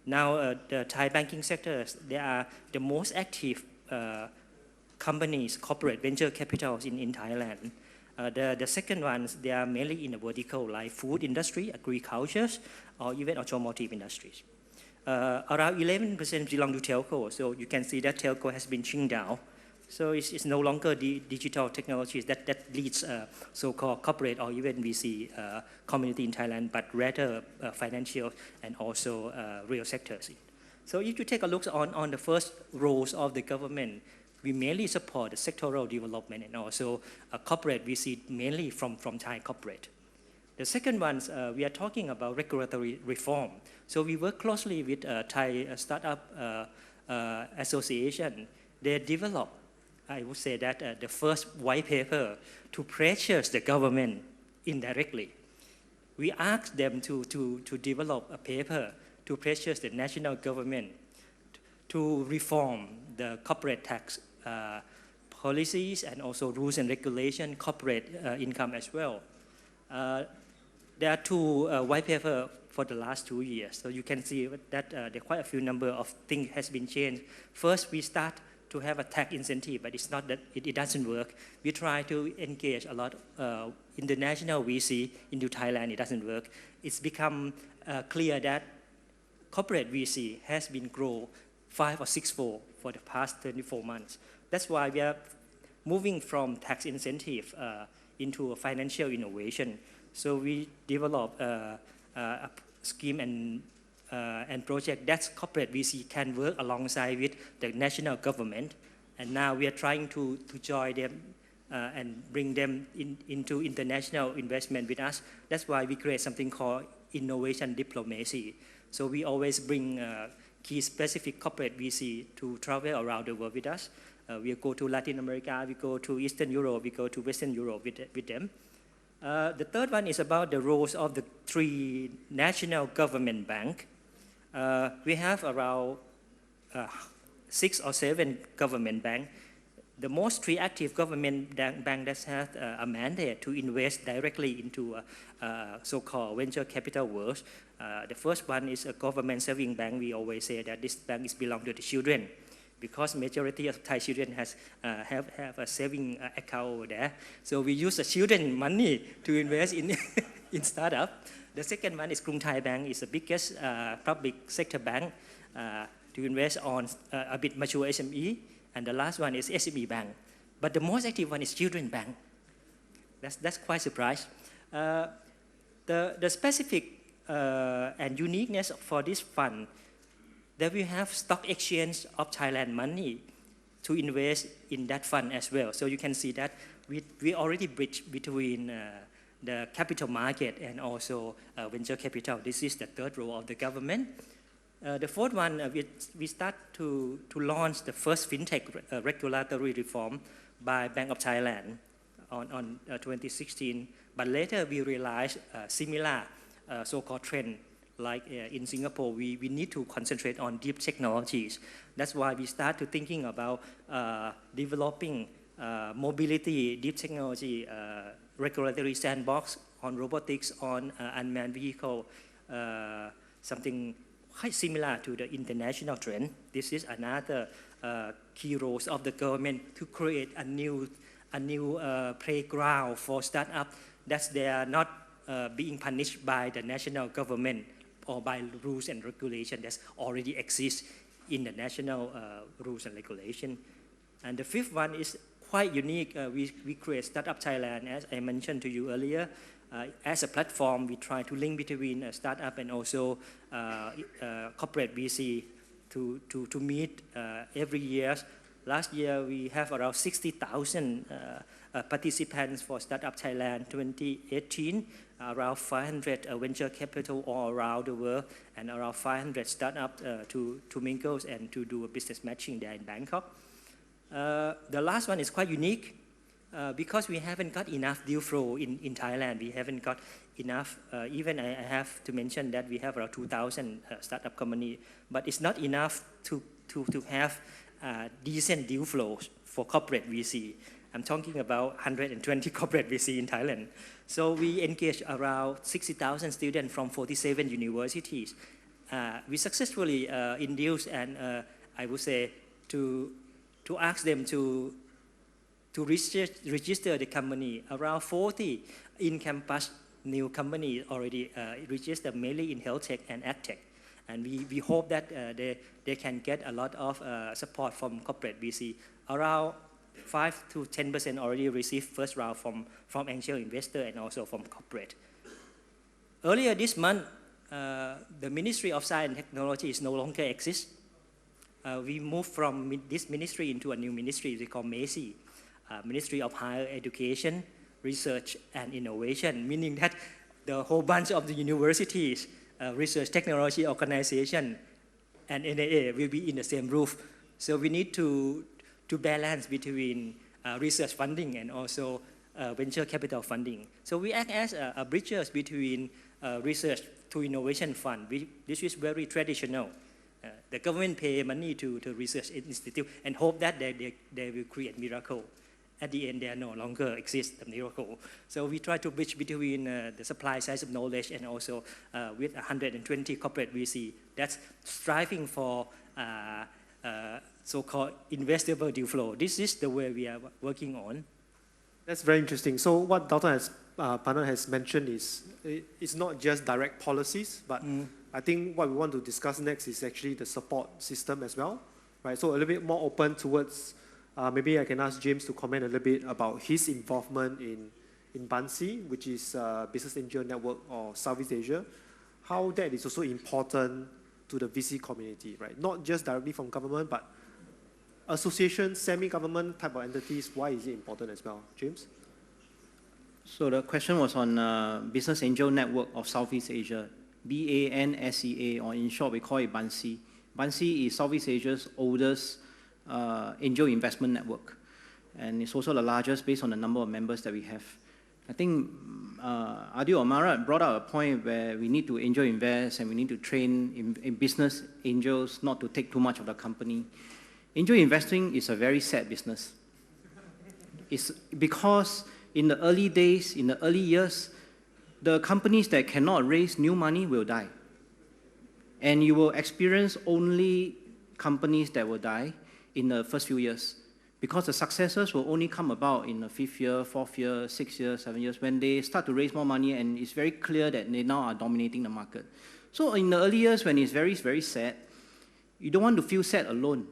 [SPEAKER 6] Now the Thai banking sectors, they are the most active companies, corporate venture capitals in Thailand. The second ones, they are mainly in the vertical like food industry, agriculture, or even automotive industries. Around 11% belong to telco, so you can see that telco has been shrink down. So it's no longer the digital technologies that leads so-called corporate or even VC community in Thailand, but rather financial and also real sectors. So if you take a look on the first roles of the government, we mainly support the sectoral development and also corporate VC mainly from Thai corporate. The second ones, we are talking about regulatory reform. So we work closely with Thai Startup Association. They develop, I would say that the first white paper to pressure the government indirectly. We asked them to develop a paper to pressure the national government to reform the corporate tax policies and also rules and regulation, corporate income as well. There are 2 white papers for the last 2 years. So you can see that there are quite a few number of things has been changed. First, we start to have a tax incentive, but it's not that it doesn't work. We try to engage a lot international VC into Thailand. It doesn't work. It's become clear that corporate VC has been grow 5 or 6-fold for the past 24 months. That's why we are moving from tax incentive into a financial innovation. So we develop a scheme and project that corporate VC can work alongside with the national government. And now we are trying to join them and bring them into international investment with us. That's why we create something called innovation diplomacy. So we always bring key specific corporate VC to travel around the world with us. We go to Latin America, we go to Eastern Europe, we go to Western Europe with them. The third one is about the roles of the 3 national government banks. We have around 6 or 7 government banks. The most 3 active government bank that has a mandate to invest directly into so-called venture capital world. The first one is a government saving bank. We always say that this bank is belong to the children because majority of Thai children have a saving account over there. So we use the children money to invest in in startup. The second one is Krung Thai Bank, is the biggest public sector bank to invest on a bit mature SME. And the last one is SME Bank. But the most active one is Children Bank. That's quite surprised. The specific and uniqueness for this fund, that we have stock exchange of Thailand money to invest in that fund as well. So you can see that we already bridge between the capital market and also venture capital. This is the third role of the government. The fourth one, we start to launch the first fintech regulatory reform by Bank of Thailand on 2016. But later we realized similar so-called trend, like in Singapore, we need to concentrate on deep technologies. That's why we start to thinking about developing mobility, deep technology, regulatory sandbox on robotics, on unmanned vehicle, something quite similar to the international trend. This is another key roles of the government to create a new playground for startup that they are not being punished by the national government or by rules and regulation that already exist in the national rules and regulation. And the fifth one is quite unique. We create Startup Thailand, as I mentioned to you earlier. As a platform, we try to link between startup and also corporate VC to meet every year. Last year, we have around 60,000 participants for Startup Thailand 2018, around 500 venture capital all around the world, and around 500 startups to mingle and to do a business matching there in Bangkok. The last one is quite unique. Because we haven't got enough deal flow in Thailand, we haven't got enough, even I have to mention that we have around 2,000 startup companies, but it's not enough to have decent deal flows for corporate VC. I'm talking about 120 corporate VC in Thailand. So we engage around 60,000 students from 47 universities. We successfully induce and I would say to ask them to register the company. Around 40 in-campus new companies already registered, mainly in health tech and ag tech. And we hope that they can get a lot of support from corporate VC. Around 5 to 10% already received first round from angel investor and also from corporate. Earlier this month, the Ministry of Science and Technology is no longer exists. We moved from this ministry into a new ministry we call MESI. Ministry of Higher Education, Research and Innovation, meaning that the whole bunch of the universities, research technology organization, and NIA will be in the same roof. So we need to balance between research funding and also venture capital funding. So we act as a bridges between research to innovation fund. This is very traditional. The government pay money to research institute and hope that they will create miracle. At the end, they no longer exist, the miracle. So we try to bridge between the supply side of knowledge and also with 120 corporate VC that's striving for so-called investable deal flow. This is the way we are working on.
[SPEAKER 1] That's very interesting. So what Dr. Panat has mentioned is it's not just direct policies, but I think what we want to discuss next is actually the support system as well, right? So a little bit more open towards, maybe I can ask James to comment a little bit about his involvement in BANSI, which is Business Angel Network or Southeast Asia, how that is also important to the VC community, right? Not just directly from government, but associations, semi-government type of entities, why is it important as well? James?
[SPEAKER 8] So the question was on Business Angel Network of Southeast Asia, BANSEA, or in short we call it BANSI. BANSI is Southeast Asia's oldest angel investment network, and it's also the largest based on the number of members that we have. I think Adil Amara brought out a point where we need to angel invest and we need to train in business angels not to take too much of the company. Angel investing is a very sad business. It's because in the early days, in the early years, the companies that cannot raise new money will die. And you will experience only companies that will die in the first few years, because the successors will only come about in the 5th year, 4th year, 6th year, 7 years, when they start to raise more money and it's very clear that they now are dominating the market. So in the early years, when it's very, very sad, you don't want to feel sad alone.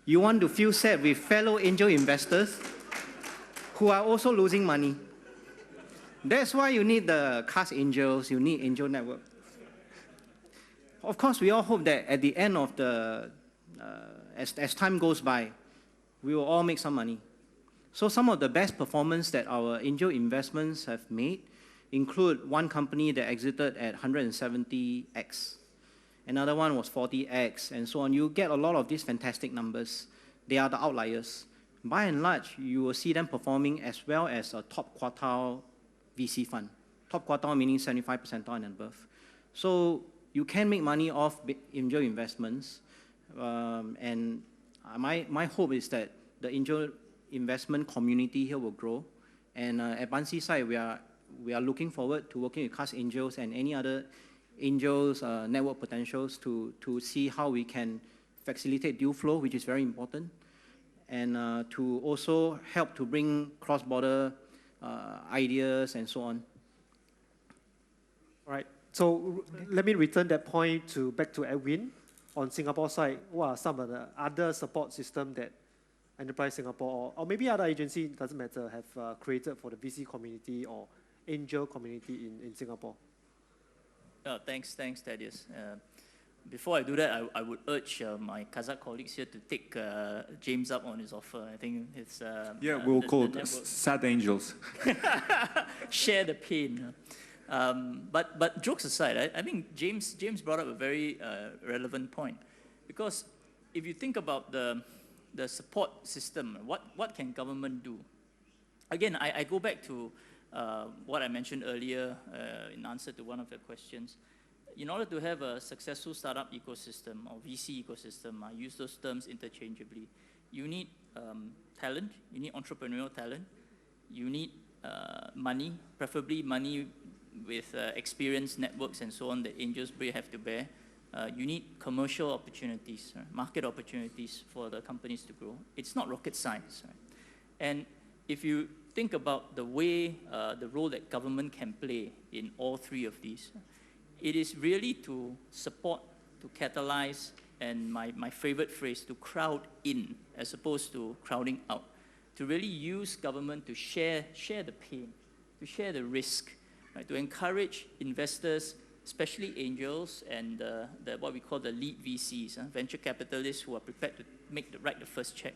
[SPEAKER 8] You want to feel sad with fellow angel investors who are also losing money. That's why you need the Cast Angels, you need Angel Network. Of course, we all hope that at the end of the, as time goes by, we will all make some money. So some of the best performance that our angel investments have made include one company that exited at 170x. Another one was 40x, and so on. You get a lot of these fantastic numbers. They are the outliers. By and large, you will see them performing as well as a top quartile VC fund. Top quartile meaning 75 percentile and above. So you can make money off angel investments, and my hope is that the angel investment community here will grow. And at Bansi side, we are looking forward to working with Cast Angels and any other angels network potentials to see how we can facilitate deal flow, which is very important, and to also help to bring cross-border ideas and so on.
[SPEAKER 1] All right. So let me return that point back to Edwin. On Singapore side, what are some of the other support systems that Enterprise Singapore or maybe other agency, doesn't matter, have created for the VC community or angel community in Singapore?
[SPEAKER 5] Thanks, Thaddeus. Before I do that, I would urge my Kazakh colleagues here to take James up on his offer. I think it's...
[SPEAKER 3] we'll call it Sad Angels.
[SPEAKER 5] Share the pain. But jokes aside, I think James brought up a very relevant point, because if you think about the support system, what can government do? Again, I go back to what I mentioned earlier in answer to one of the questions. In order to have a successful startup ecosystem or VC ecosystem, I use those terms interchangeably, you need talent, you need entrepreneurial talent, you need money, preferably money with experience, networks, and so on that angels have to bear. You need commercial opportunities, market opportunities for the companies to grow. It's not rocket science. Right? And if you think about the way, the role that government can play in all three of these, it is really to support, to catalyze, and my favorite phrase, to crowd in as opposed to crowding out, to really use government to share the pain, to share the risk, right? To encourage investors, especially angels and what we call the lead VCs, venture capitalists who are prepared to write the first check,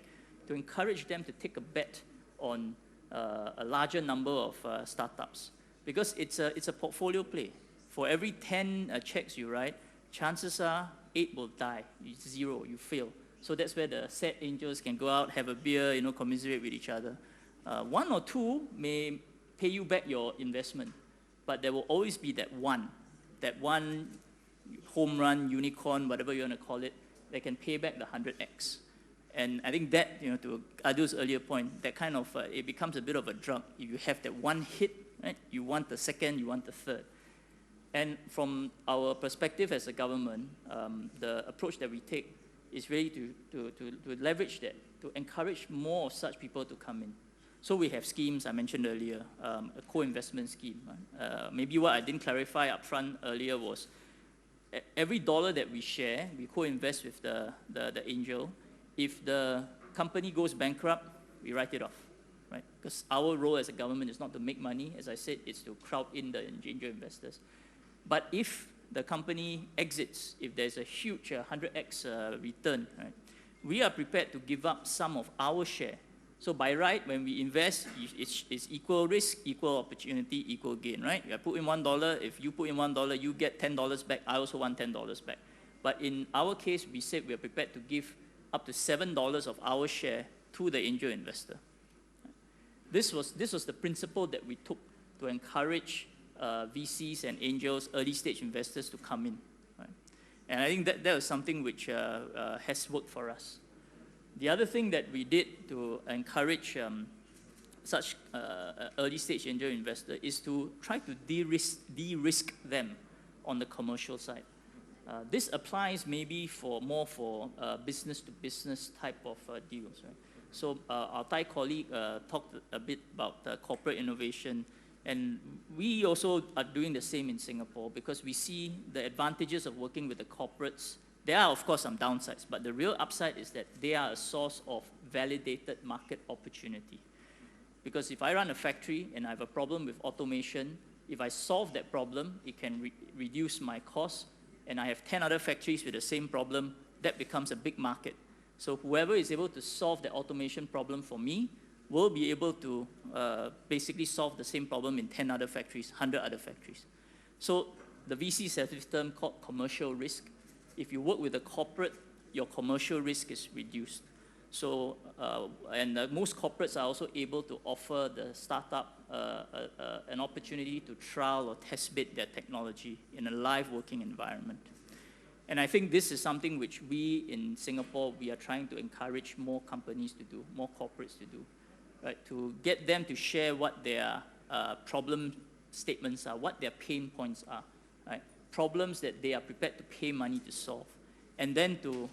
[SPEAKER 5] to encourage them to take a bet on a larger number of startups, because it's a portfolio play. For every 10 checks you write, chances are 8 will die. It's 0, you fail. So that's where the sad angels can go out, have a beer, commiserate with each other. 1 or 2 may pay you back your investment, but there will always be that one home run, unicorn, whatever you want to call it, that can pay back the 100x. And I think that, to Adu's earlier point, that kind of, it becomes a bit of a drug. If you have that one hit, right, you want the second, you want the third. And from our perspective as a government, the approach that we take is really to leverage that, to encourage more of such people to come in. So we have schemes I mentioned earlier, a co-investment scheme. Maybe what I didn't clarify up front earlier was every dollar that we share, we co-invest with the angel. If the company goes bankrupt, we write it off, right? Because our role as a government is not to make money. As I said, it's to crowd in the angel investors. But if the company exits, if there's a huge 100x return, right, we are prepared to give up some of our share. So by right, when we invest, it's equal risk, equal opportunity, equal gain, right? I put in $1, if you put in $1, you get $10 back, I also want $10 back. But in our case, we said we are prepared to give up to $7 of our share to the angel investor. This was the principle that we took to encourage VCs and angels, early stage investors to come in. Right? And I think that was something which has worked for us. The other thing that we did to encourage such early stage angel investor is to try to de-risk them on the commercial side. This applies maybe for more for business-to-business type of deals, right? So our Thai colleague talked a bit about corporate innovation, and we also are doing the same in Singapore because we see the advantages of working with the corporates. There are, of course, some downsides, but the real upside is that they are a source of validated market opportunity. Because if I run a factory and I have a problem with automation, if I solve that problem, it can reduce my costs, and I have 10 other factories with the same problem, that becomes a big market. So whoever is able to solve the automation problem for me will be able to basically solve the same problem in 10 other factories, 100 other factories. So the VC has this term called commercial risk. If you work with a corporate, your commercial risk is reduced. So, most corporates are also able to offer the startup an opportunity to trial or test bid their technology in a live working environment. And I think this is something which we in Singapore, we are trying to encourage more companies to do, more corporates to do, right? To get them to share what their problem statements are, what their pain points are, right? Problems that they are prepared to pay money to solve. And then to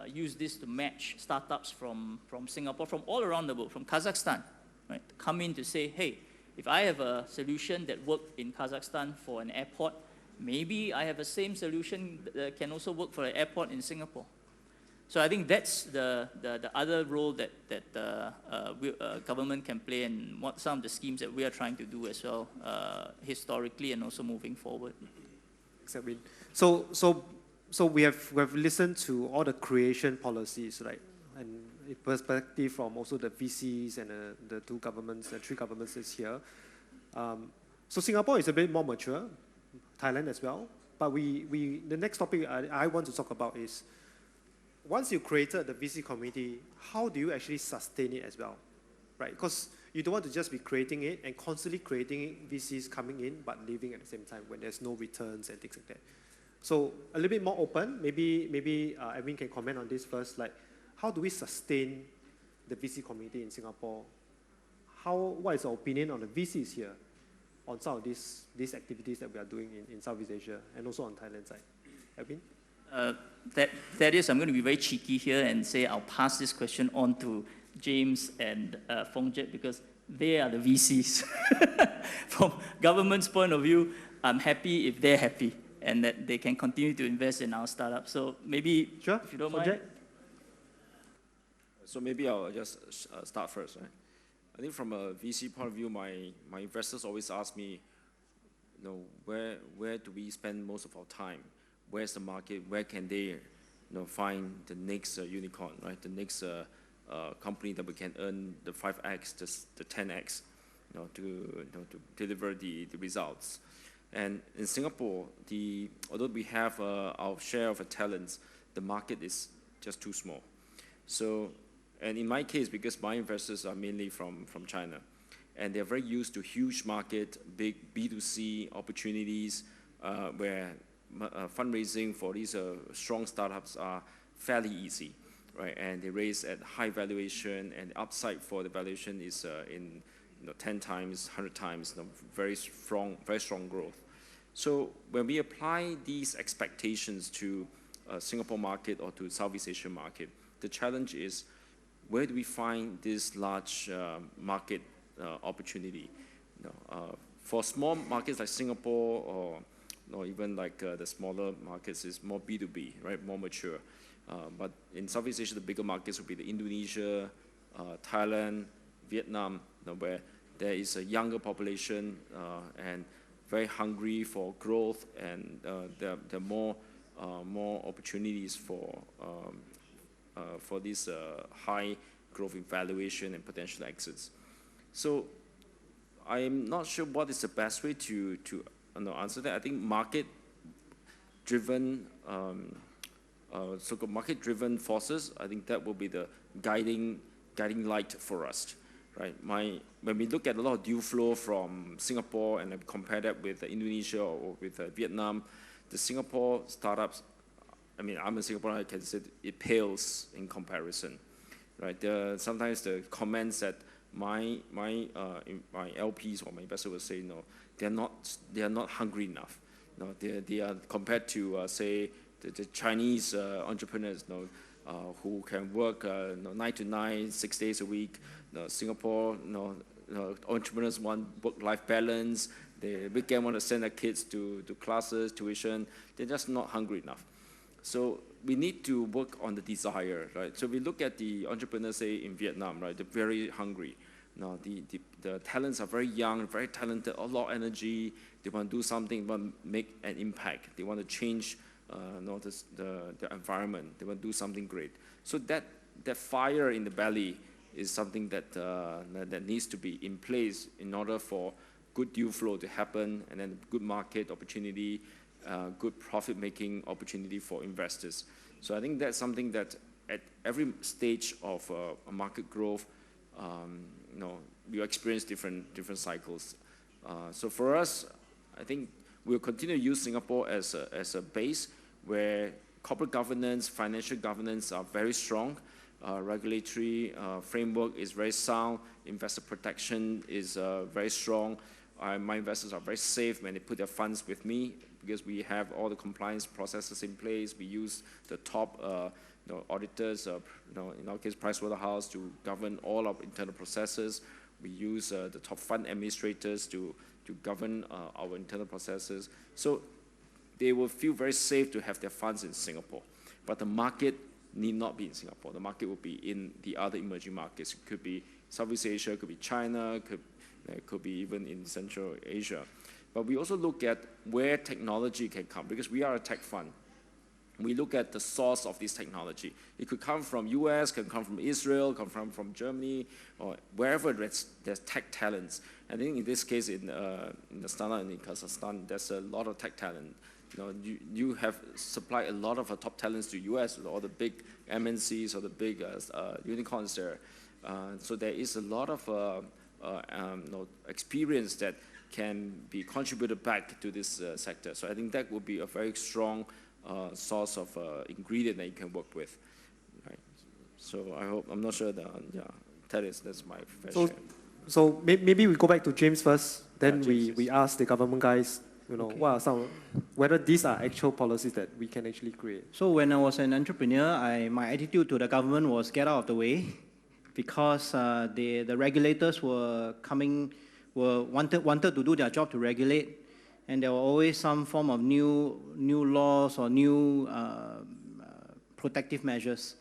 [SPEAKER 5] use this to match startups from Singapore, from all around the world, from Kazakhstan, right? Come in to say, hey, if I have a solution that worked in Kazakhstan for an airport, maybe I have the same solution that can also work for an airport in Singapore. So I think that's the other role that government can play, and what some of the schemes that we are trying to do as well, historically and also moving forward.
[SPEAKER 1] Exactly. So we have listened to all the creation policies, right? And a perspective from also the VCs and the two governments, the three governments is here. So Singapore is a bit more mature, Thailand as well. But the next topic I want to talk about is, once you created the VC community, how do you actually sustain it as well, right? Because you don't want to just be creating it and constantly creating VCs coming in but leaving at the same time when there's no returns and things like that. So a little bit more open, maybe Edwin can comment on this first, like how do we sustain the VC community in Singapore? What is your opinion on the VCs here on some of these activities that we are doing in Southeast Asia and also on Thailand side? Edwin?
[SPEAKER 5] Thaddeus, I'm going to be very cheeky here and say I'll pass this question on to James and Fongjet because they are the VCs. From government's point of view, I'm happy if they're happy and that they can continue to invest in our startup. So maybe,
[SPEAKER 1] sure,
[SPEAKER 5] if you don't mind.
[SPEAKER 7] So maybe I'll just start first, right? I think from a VC point of view, my investors always ask me, where do we spend most of our time? Where's the market? Where can they, find the next unicorn, right? The next company that we can earn the 5x, the 10x, to deliver the results. And in Singapore, although we have our share of talents, the market is just too small. So, and in my case, because my investors are mainly from China, and they're very used to huge market, big B2C opportunities, where fundraising for these strong startups are fairly easy, right? And they raise at high valuation, and the upside for the valuation is in 10 times, 100 times, very strong growth. So when we apply these expectations to Singapore market or to Southeast Asian market, the challenge is, where do we find this large market opportunity? For small markets like Singapore or even like the smaller markets is more B2B, right? More mature. But in Southeast Asia, the bigger markets would be the Indonesia, Thailand, Vietnam, where there is a younger population and very hungry for growth, and there are more opportunities for this high growth in valuation and potential exits. So I'm not sure what is the best way to answer that. I think market-driven, so-called market-driven forces, I think that will be the guiding light for us, right? When we look at a lot of deal flow from Singapore and compare that with Indonesia or with Vietnam, the Singapore startups, I mean, I'm in Singapore, I can say it pales in comparison, right? Sometimes the comments that my LPs or my investors will say, no, they are not hungry enough. they are compared to, say, the Chinese entrepreneurs, who can work 9 to 9, 6 days a week. Singapore, entrepreneurs want work-life balance. They weekend want to send their kids to classes, tuition. They're just not hungry enough. So we need to work on the desire, right? So we look at the entrepreneurs, say, in Vietnam, right? They're very hungry. The talents are very young, very talented, a lot of energy. They want to do something, they want to make an impact. They want to change the environment. They want to do something great. So that fire in the belly is something that needs to be in place in order for good deal flow to happen, and then good market opportunity, good profit-making opportunity for investors. So I think that's something that at every stage of a market growth, you experience different cycles. So for us, I think we'll continue to use Singapore as a base where corporate governance, financial governance are very strong. Regulatory framework is very sound. Investor protection is very strong. My investors are very safe when they put their funds with me because we have all the compliance processes in place. We use the top auditors, in our case, Pricewaterhouse, to govern all our internal processes. We use the top fund administrators to govern our internal processes. So they will feel very safe to have their funds in Singapore. But the market need not be in Singapore. The market will be in the other emerging markets. It could be Southeast Asia, it could be China, it could be even in Central Asia. But we also look at where technology can come, because we are a tech fund. We look at the source of this technology. It could come from US, can come from Israel, come from Germany, or wherever there's tech talents. I think in this case, in Astana and in Kazakhstan, there's a lot of tech talent. You have supplied a lot of top talents to US, all the big MNCs or the big unicorns there. So there is a lot of experience that can be contributed back to this sector. So I think that would be a very strong source of ingredient that you can work with. Right. So I hope, I'm not sure that, that's my fair share.
[SPEAKER 1] So maybe we go back to James first, then we ask the government guys, what are whether these are actual policies that we can actually create.
[SPEAKER 8] So when I was an entrepreneur, my attitude to the government was get out of the way, because the regulators wanted to do their job to regulate, and there were always some form of new laws or new protective measures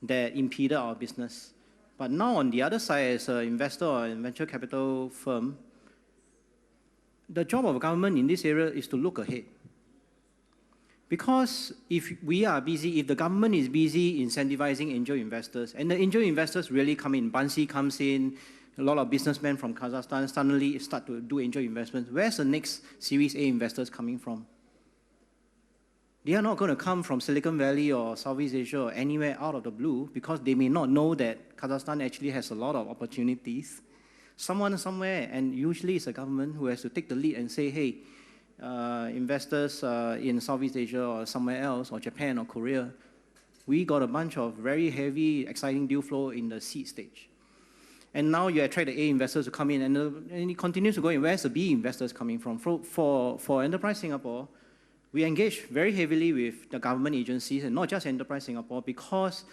[SPEAKER 8] that impeded our business. But now on the other side, as an investor or a venture capital firm, the job of government in this area is to look ahead. Because if we are busy, if the government is busy incentivizing angel investors, and the angel investors really come in, Bansi comes in, a lot of businessmen from Kazakhstan suddenly start to do angel investments, where's the next Series A investors coming from? They are not going to come from Silicon Valley or Southeast Asia or anywhere out of the blue, because they may not know that Kazakhstan actually has a lot of opportunities. Someone somewhere, and usually it's a government, who has to take the lead and say, hey, investors in Southeast Asia or somewhere else, or Japan or Korea, we got a bunch of very heavy, exciting deal flow in the seed stage. And now you attract the A investors to come in, and it continues to go in. Where's the B investors coming from? For Enterprise Singapore, we engage very heavily with the government agencies, and not just Enterprise Singapore, because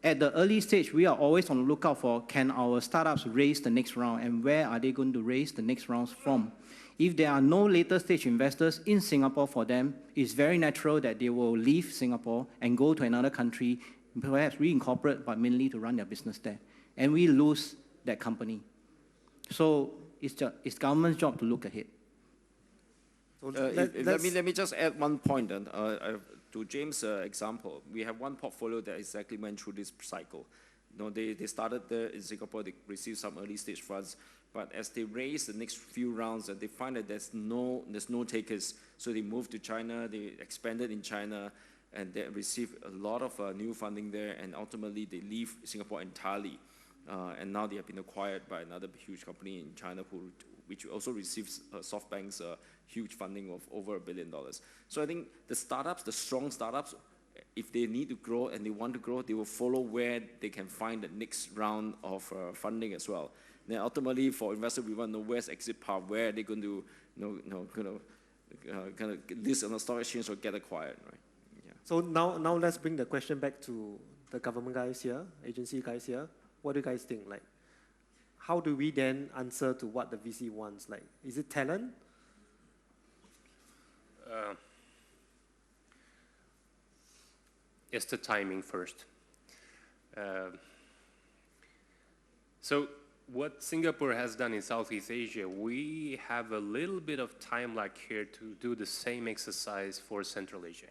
[SPEAKER 8] at the early stage, we are always on the lookout for, can our startups raise the next round, and where are they going to raise the next rounds from? If there are no later stage investors in Singapore for them, it's very natural that they will leave Singapore and go to another country, perhaps reincorporate, but mainly to run their business there. And we lose that company. So it's government's job to look ahead.
[SPEAKER 7] Let me just add one point to James' example. We have one portfolio that exactly went through this cycle. They started there in Singapore, they received some early stage funds, but as they raise the next few rounds, they find that there's no takers, so they moved to China, they expanded in China, and they received a lot of new funding there, and ultimately they leave Singapore entirely. And now they have been acquired by another huge company in China, which also receives SoftBank's huge funding of over $1 billion. So I think the startups, the strong startups, if they need to grow and they want to grow, they will follow where they can find the next round of funding as well. Then ultimately, for investors, we want to know where's exit path, where are they going to kind of list on the stock exchange or get acquired, right? Yeah.
[SPEAKER 1] So now let's bring the question back to the government guys here, agency guys here. What do you guys think? Like, how do we then answer to what the VC wants? Like, is it talent?
[SPEAKER 4] It's the timing first. So what Singapore has done in Southeast Asia, we have a little bit of time lag here to do the same exercise for Central Asia,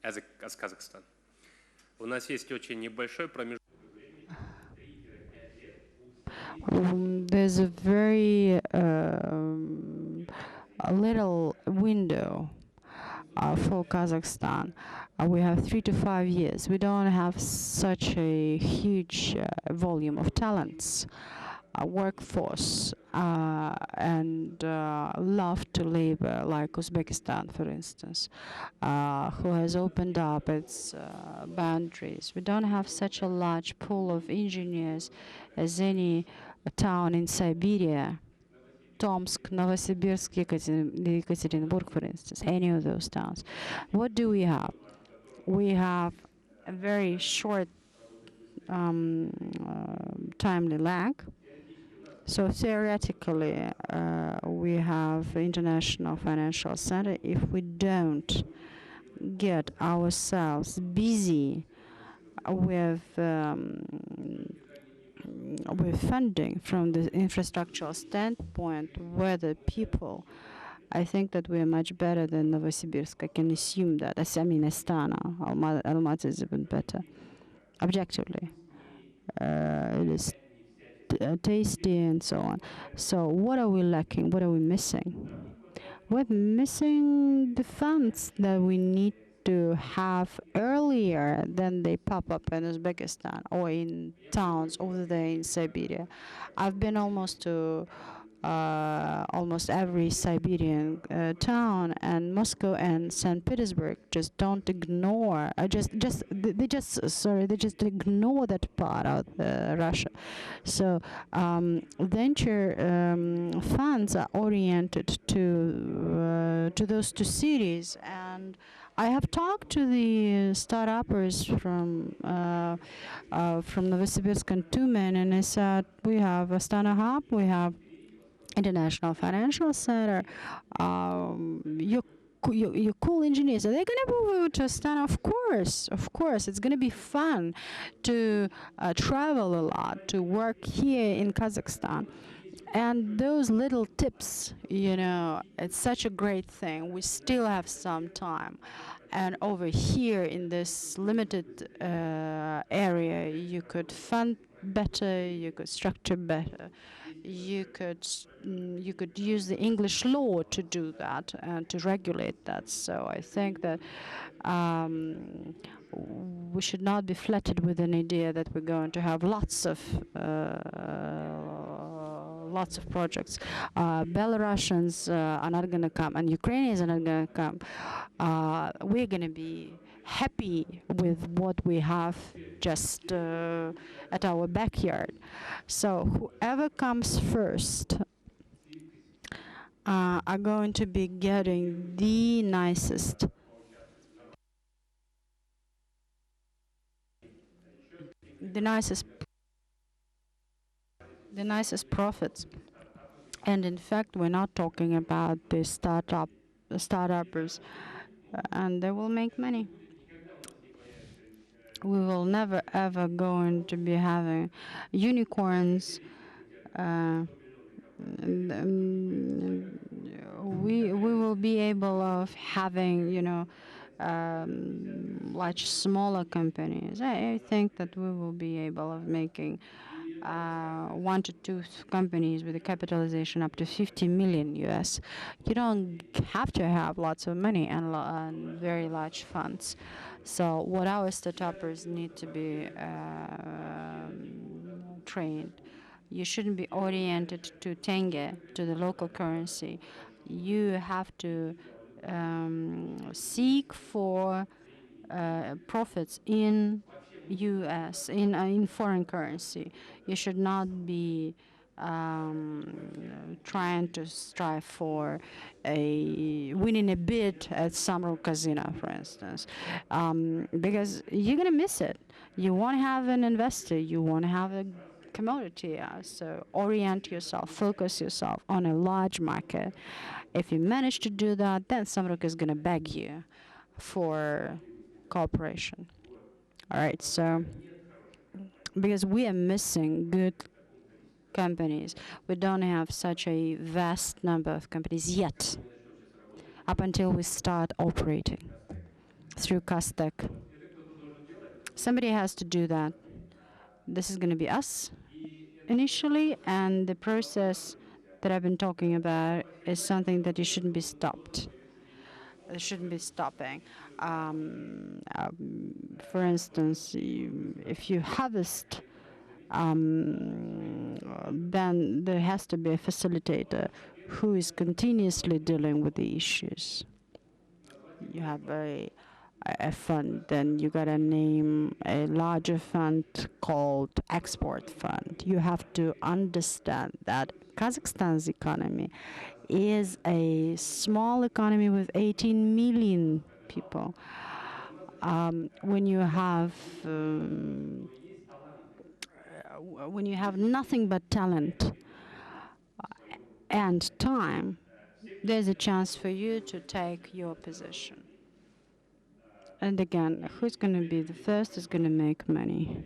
[SPEAKER 4] as Kazakhstan. У нас есть очень небольшой промежуток.
[SPEAKER 2] There's a very a little window for Kazakhstan. We have 3 to 5 years. We don't have such a huge volume of talents, workforce, and love to labor, like Uzbekistan, for instance, who has opened up its boundaries. We don't have such a large pool of engineers as any town in Siberia. Tomsk, Novosibirsk, Yekaterinburg, for instance, any of those towns. What do we have? We have a very short timely lag. So theoretically, we have International Financial Center. If we don't get ourselves busy with funding from the infrastructural standpoint, whether people, I think that we are much better than Novosibirsk. I can assume that. I mean, Astana, Almaty is even better, objectively. It is tasty and so on. So what are we lacking? What are we missing? We're missing the funds that we need to have earlier than they pop up in Uzbekistan or in towns over there in Siberia. I've been almost to almost every Siberian town, and Moscow and St. Petersburg just don't ignore. They just ignore that part of Russia. So venture funds are oriented to those two cities, and I have talked to the start-uppers from Novosibirsk and Tumen, and I said we have Astana Hub, we have International Financial Center. Your cool engineers, are they going to move to Astana? Of course, it's going to be fun to travel a lot, to work here in Kazakhstan. And those little tips, it's such a great thing. We still have some time. And over here in this limited area, you could fund better, you could structure better. You could use the English law to do that and to regulate that. So I think that we should not be flattered with an idea that we're going to have lots of projects. Belarusians are not going to come, and Ukrainians are not going to come. We're going to be happy with what we have just at our backyard. So whoever comes first are going to be getting the nicest profits. And in fact, we're not talking about the startuppers, and they will make money. We will never ever going to be having unicorns. We will be able of having large smaller companies. I think that we will be able of making 1 to 2 companies with a capitalization up to 50 million US. You don't have to have lots of money and very large funds. So what our startuppers need to be trained. You shouldn't be oriented to tenge, to the local currency. You have to seek for profits in US, in foreign currency. You should not be trying to strive for winning a bid at Summer Casino, for instance, because you're going to miss it. You won't have an investor. You won't have a commodity. So orient yourself, focus yourself on a large market. If you manage to do that, then Samruk is going to beg you for cooperation. All right, so because we are missing good companies, we don't have such a vast number of companies yet, up until we start operating through Castec. Somebody has to do that. This is going to be us initially, and the process that I've been talking about is something that you shouldn't be stopped. It shouldn't be stopping. For instance, if you harvest, then there has to be a facilitator who is continuously dealing with the issues. You have a fund, then you got to name a larger fund called export fund. You have to understand that Kazakhstan's economy is a small economy with 18 million people. When you have nothing but talent and time, there's a chance for you to take your position. And again, who's going to be the first is going to make money.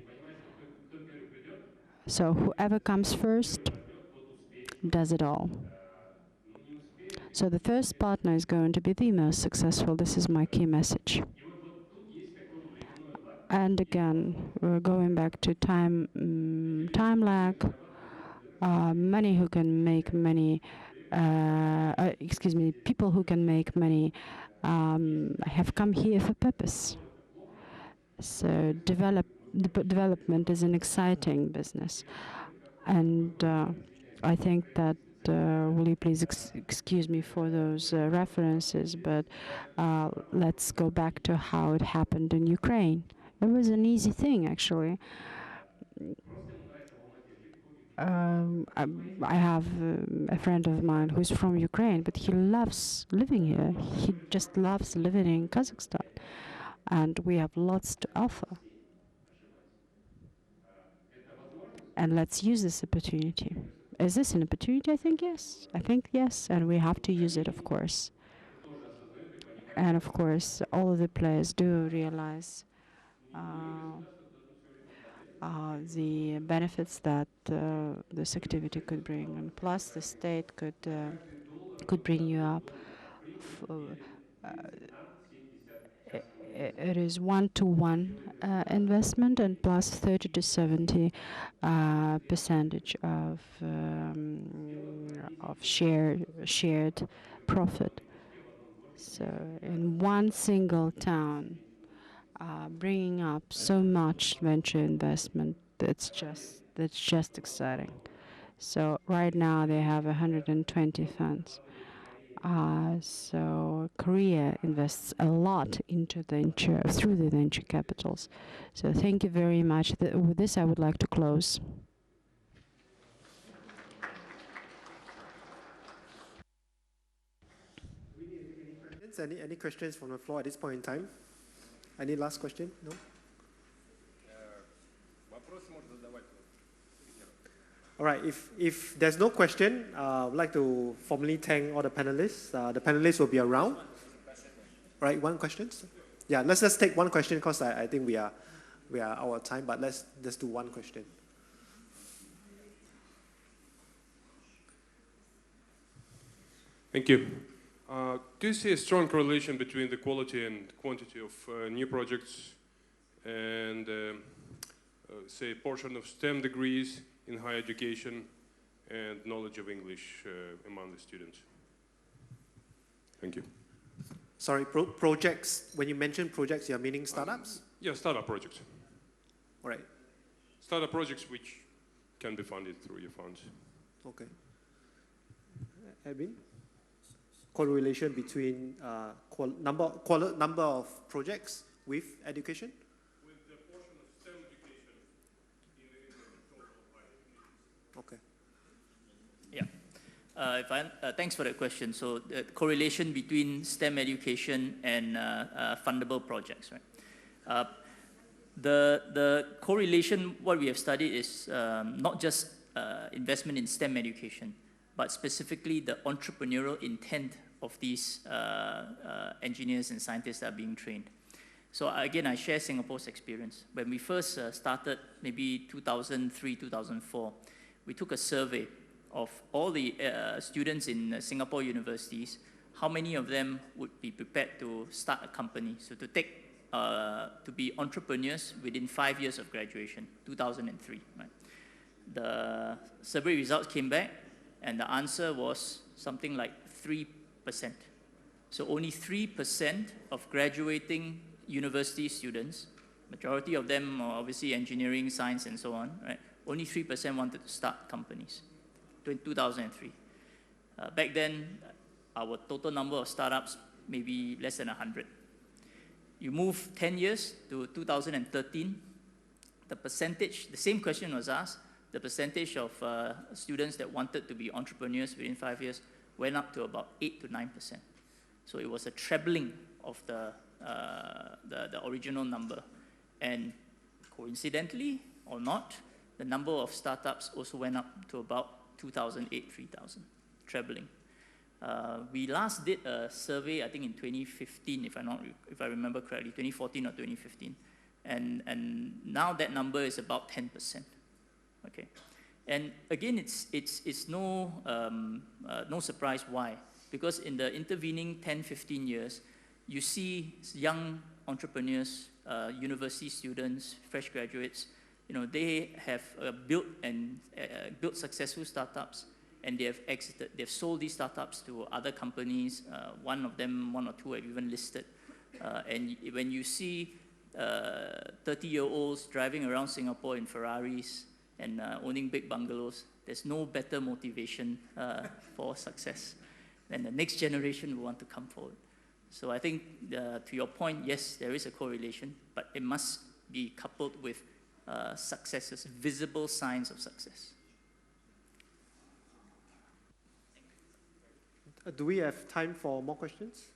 [SPEAKER 2] So whoever comes first does it all. So the first partner is going to be the most successful. This is my key message. And again, we're going back to time lag. Money who can make money, people who can make money have come here for purpose. So development is an exciting business. And I think that, will you please excuse me for those references, but let's go back to how it happened in Ukraine. It was an easy thing, actually. I have a friend of mine who's from Ukraine, but he loves living here. He just loves living in Kazakhstan. And we have lots to offer. And let's use this opportunity. Is this an opportunity? I think yes. I think yes. And we have to use it, of course. And of course, all of the players do realize the benefits that this activity could bring, and plus the state could bring you up. It is 1-to-1 investment, and plus 30 to 70 percentage of shared profit. So in one single town, bringing up so much venture investment, that's just exciting. So right now they have 120 funds. So Korea invests a lot into venture through the venture capitals. So thank you very much. With this, I would like to close.
[SPEAKER 1] Any questions from the floor at this point in time? Any last question? No? All right, if there's no question, I would like to formally thank all the panelists. The panelists will be around. Right, one question? Yeah, let's just take one question because I think we are out of time, but let's just do one question.
[SPEAKER 9] Thank you. Do you see a strong correlation between the quality and quantity of new projects and, say, portion of STEM degrees in higher education and knowledge of English among the students? Thank you.
[SPEAKER 1] Sorry, projects, when you mention projects, you're meaning startups?
[SPEAKER 9] Yeah, startup projects.
[SPEAKER 1] All right.
[SPEAKER 9] Startup projects which can be funded through your funds.
[SPEAKER 1] Okay. Edwin? Correlation between number of projects with education?
[SPEAKER 9] With the portion of STEM education in the total.
[SPEAKER 1] Okay.
[SPEAKER 5] Thanks for that question. So the correlation between STEM education and fundable projects, right? The correlation, what we have studied is not just investment in STEM education, but specifically the entrepreneurial intent of these engineers and scientists that are being trained. So again, I share Singapore's experience. When we first started, maybe 2003, 2004, we took a survey of all the students in Singapore universities, how many of them would be prepared to start a company, so to be entrepreneurs within 5 years of graduation, 2003. Right? The survey results came back, and the answer was something like 3%. So only 3% of graduating university students, majority of them are obviously engineering, science, and so on, right? Only 3% wanted to start companies in 2003. Back then, our total number of startups maybe less than 100. You move 10 years to 2013, the percentage, the same question was asked, the percentage of students that wanted to be entrepreneurs within 5 years went up to about 8 to 9%. So it was a trebling of the original number. And coincidentally or not, the number of startups also went up to about 2,008, 3,000, trebling. We last did a survey, I think in 2015, if I remember correctly, 2014 or 2015. And now that number is about 10%. Okay, and again, it's no surprise why, because in the intervening 10, 15 years, you see young entrepreneurs, university students, fresh graduates, they have built successful startups, and they have exited. They've sold these startups to other companies. One of them, one or two, have even listed. And when you see 30-year-olds driving around Singapore in Ferraris and owning big bungalows, there's no better motivation for success. And the next generation will want to come forward. So I think, to your point, yes, there is a correlation, but it must be coupled with successes, visible signs of success.
[SPEAKER 1] Do we have time for more questions?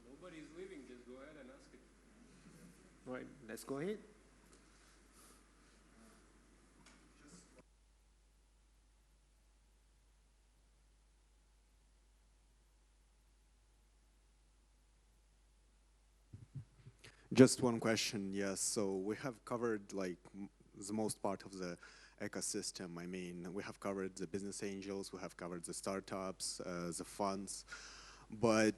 [SPEAKER 9] Nobody's leaving, just go ahead and ask it.
[SPEAKER 1] All right, let's go ahead.
[SPEAKER 10] Just one question, yes. So we have covered like the most part of the ecosystem. I mean, we have covered the business angels, we have covered the startups, the funds. But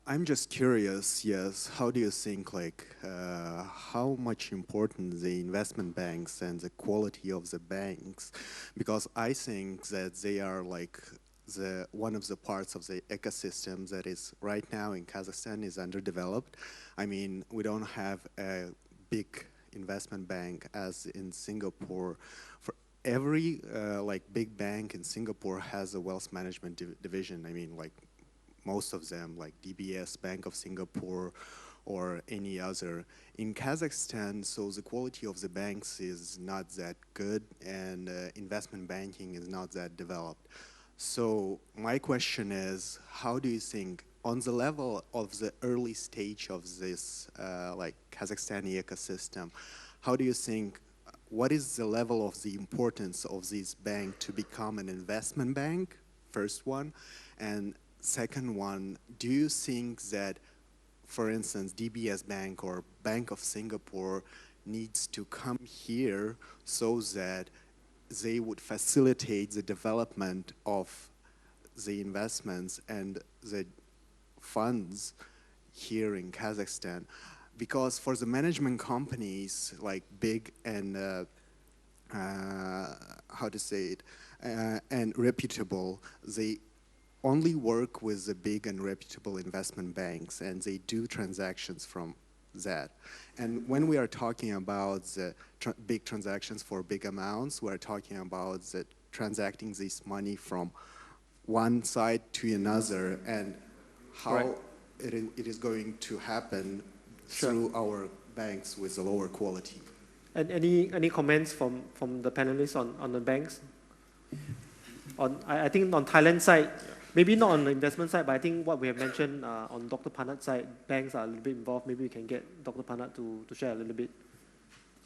[SPEAKER 10] I'm just curious, yes, how do you think, like, how much important the investment banks and the quality of the banks? Because I think that they are like one of the parts of the ecosystem that is right now in Kazakhstan is underdeveloped. I mean, we don't have a big investment bank as in Singapore. For every like big bank in Singapore has a wealth management division. I mean, like most of them, like DBS, Bank of Singapore, or any other. In Kazakhstan, so the quality of the banks is not that good, and investment banking is not that developed. So my question is, how do you think, on the level of the early stage of this like Kazakhstani ecosystem, how do you think, what is the level of the importance of this bank to become an investment bank, first one? And second one, do you think that, for instance, DBS Bank or Bank of Singapore needs to come here so that they would facilitate the development of the investments and the funds here in Kazakhstan? Because for the management companies, like big and, how to say it, and reputable, they only work with the big and reputable investment banks, and they do transactions from that. And when we are talking about the big transactions for big amounts, we're talking about the transacting this money from one side to another, and how
[SPEAKER 1] right.
[SPEAKER 10] it is going to happen through our banks with a lower quality.
[SPEAKER 1] And any comments from the panelists on the banks? I think on Thailand side, maybe not on the investment side, but I think what we have mentioned on Dr. Panat's side, banks are a little bit involved. Maybe we can get Dr. Panat to share a little bit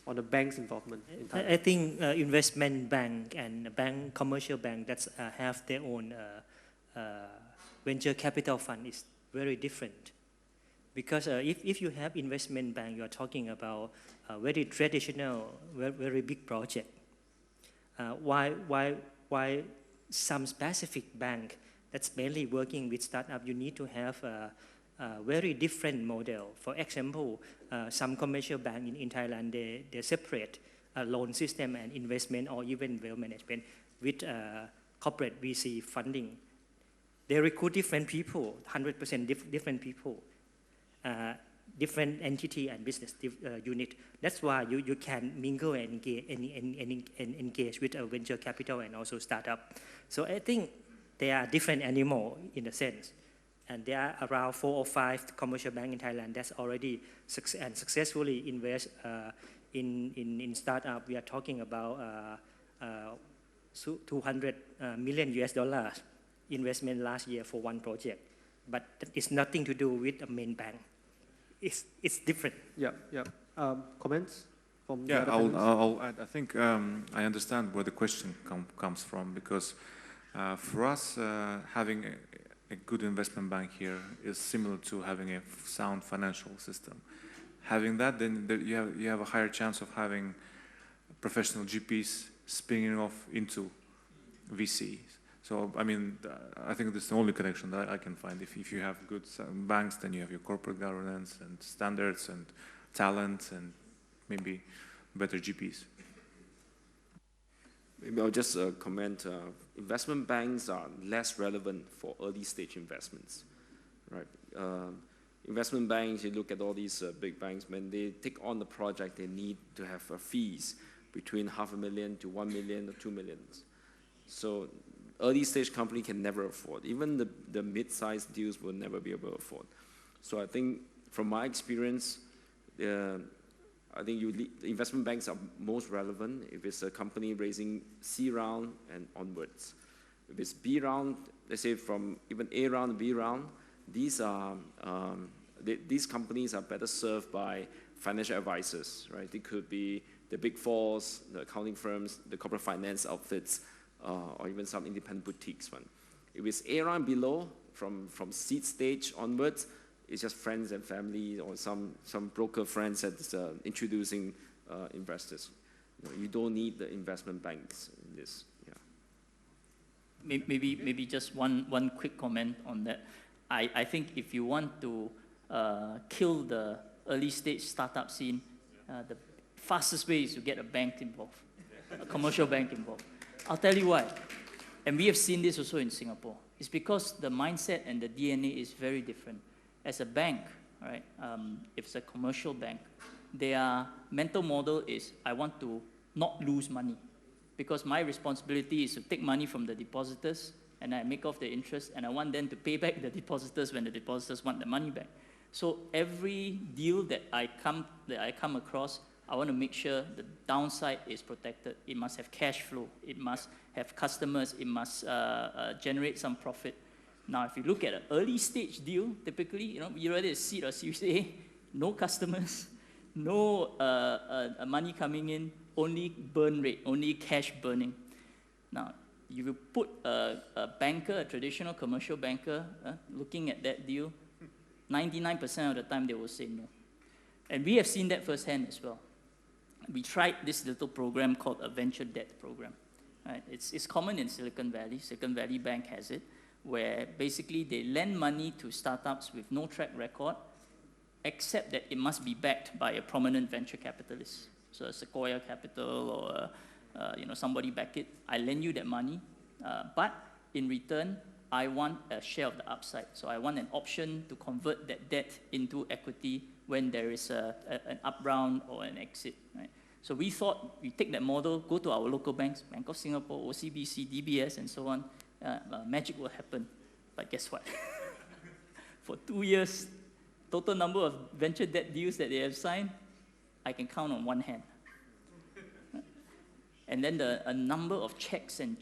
[SPEAKER 1] on the bank's involvement in Thailand.
[SPEAKER 6] I think investment bank and commercial bank that have their own venture capital fund is very different. Because if you have investment bank, you are talking about a very traditional, very big project. Why some specific bank that's mainly working with startup, you need to have a very different model. For example, some commercial bank in Thailand, they separate loan system and investment or even wealth management with corporate VC funding. They recruit different people, 100% different people, different entity and business unit. That's why you can mingle and engage with a venture capital and also startup. So I think they are different animal in a sense. And there are around 4 or 5 commercial banks in Thailand that's already successfully invest in startup. We are talking about 200 million US dollars investment last year for one project. But it's nothing to do with a main bank. It's different.
[SPEAKER 1] Yeah. Comments from
[SPEAKER 3] Yeah,
[SPEAKER 1] the other
[SPEAKER 3] I'll add. I think I understand where the question comes from, because for us, having a good investment bank here is similar to having a sound financial system. Having that, then you have a higher chance of having professional GPs spinning off into VCs. So, I mean, I think that's the only connection that I can find. If you have good banks, then you have your corporate governance and standards and talent and maybe better GPs.
[SPEAKER 7] Maybe I'll just comment. Investment banks are less relevant for early stage investments, right? Investment banks, you look at all these big banks, when they take on the project, they need to have fees between $500,000 to $1 million or $2 million. So early stage company can never afford. Even the mid-sized deals will never be able to afford. So I think from my experience, I think the investment banks are most relevant if it's a company raising C round and onwards. If it's B round, let's say from even A round, B round, these companies are better served by financial advisors, right? It could be the big fours, the accounting firms, the corporate finance outfits, or even some independent boutiques one. If it's A round below, from seed stage onwards, it's just friends and family or some broker friends that's introducing investors. You don't need the investment banks in this. Yeah.
[SPEAKER 5] Maybe just one quick comment on that. I think if you want to kill the early stage startup scene, the fastest way is to get a bank involved, a commercial bank involved. I'll tell you why. And we have seen this also in Singapore. It's because the mindset and the DNA is very different. As a bank, right, if it's a commercial bank, their mental model is, I want to not lose money, because my responsibility is to take money from the depositors and I make off the interest, and I want them to pay back the depositors when the depositors want the money back. So every deal that I come across, I want to make sure the downside is protected. It must have cash flow. It must have customers. It must generate some profit. Now, if you look at an early stage deal, typically, you rather a seed or Series A, no customers, no money coming in, only burn rate, only cash burning. Now, if you put a banker, a traditional commercial banker, looking at that deal, 99% of the time they will say no. And we have seen that firsthand as well. We tried this little program called a venture debt program. Right? It's common in Silicon Valley. Silicon Valley Bank has it, where basically they lend money to startups with no track record, except that it must be backed by a prominent venture capitalist. So a Sequoia Capital or somebody back it. I lend you that money, but in return, I want a share of the upside. So I want an option to convert that debt into equity when there is an up round or an exit. Right? So we thought we take that model, go to our local banks, Bank of Singapore, OCBC, DBS, and so on. Magic will happen. But guess what? For 2 years, total number of venture debt deals that they have signed, I can count on one hand. and then a number of checks and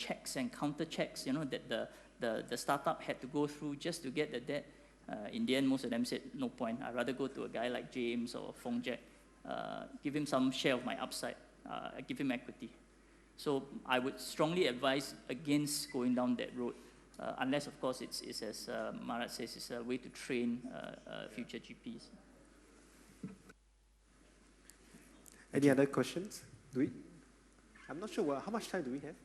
[SPEAKER 5] counter checks, that the startup had to go through just to get the debt. In the end, most of them said, no point. I'd rather go to a guy like James or Fong Jack, give him some share of my upside, give him equity. So I would strongly advise against going down that road, unless, of course, it's as Marat says, it's a way to train future GPs.
[SPEAKER 1] Any other questions? I'm not sure. How much time do we have?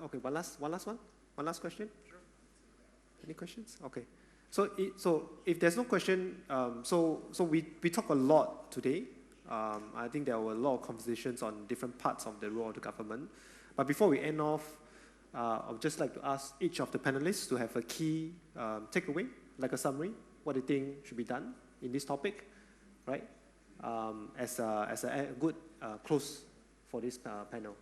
[SPEAKER 1] Okay, one last one? One last question? Sure. Any questions? Okay. So if there's no question, so we talk a lot today. I think there were a lot of conversations on different parts of the role of the government. But before we end off, I would just like to ask each of the panelists to have a key takeaway, like a summary, what they think should be done in this topic, right? As a good close for this panel.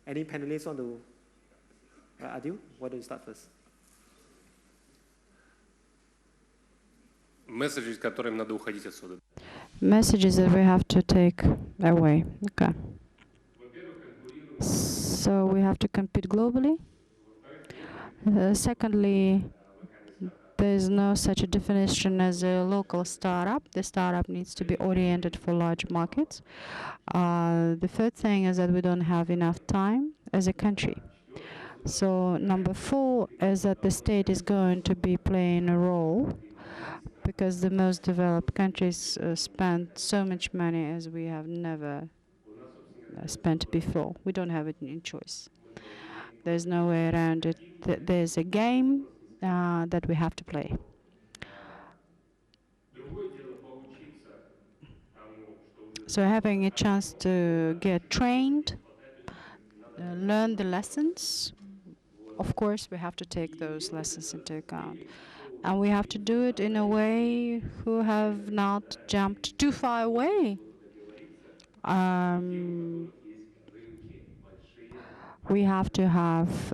[SPEAKER 1] Any panelists want to? Adil, why don't you start first?
[SPEAKER 4] Messages, которым надо уходить отсюда.
[SPEAKER 2] Messages that we have to take away. Okay. So we have to compete globally. Secondly, there is no such a definition as a local startup. The startup needs to be oriented for large markets. The third thing is that we don't have enough time as a country. So number 4 is that the state is going to be playing a role, because the most developed countries spend so much money as we have never spent before. We don't have it in choice. There's no way around it. There's a game that we have to play. So having a chance to get trained, learn the lessons, of course we have to take those lessons into account. And we have to do it in a way who have not jumped too far away. We have to have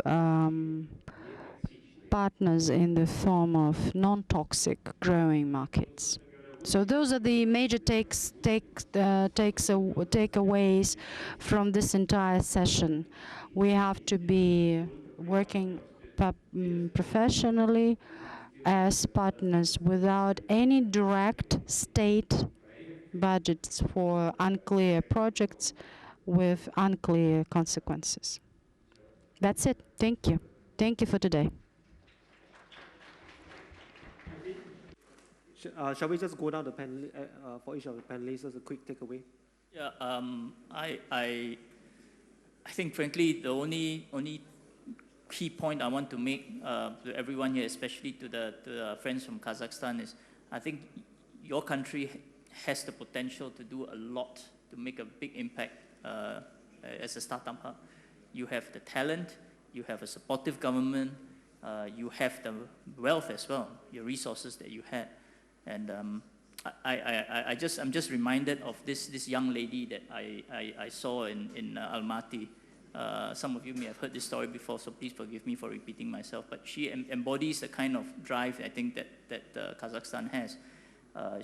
[SPEAKER 2] partners in the form of non-toxic growing markets. So those are the major takeaways from this entire session. We have to be working professionally as partners without any direct state budgets for unclear projects with unclear consequences. That's it. Thank you. Thank you for today.
[SPEAKER 1] Shall we just go down the panel for each of the panelists as a quick takeaway?
[SPEAKER 5] Yeah, I think, frankly, the only key point I want to make to everyone here, especially to the friends from Kazakhstan, is I think your country has the potential to do a lot to make a big impact as a startup hub. You have the talent, you have a supportive government, you have the wealth as well, your resources that you had. And I'm just reminded of this young lady that I saw in Almaty. Some of you may have heard this story before, so please forgive me for repeating myself. But she embodies the kind of drive I think that Kazakhstan has.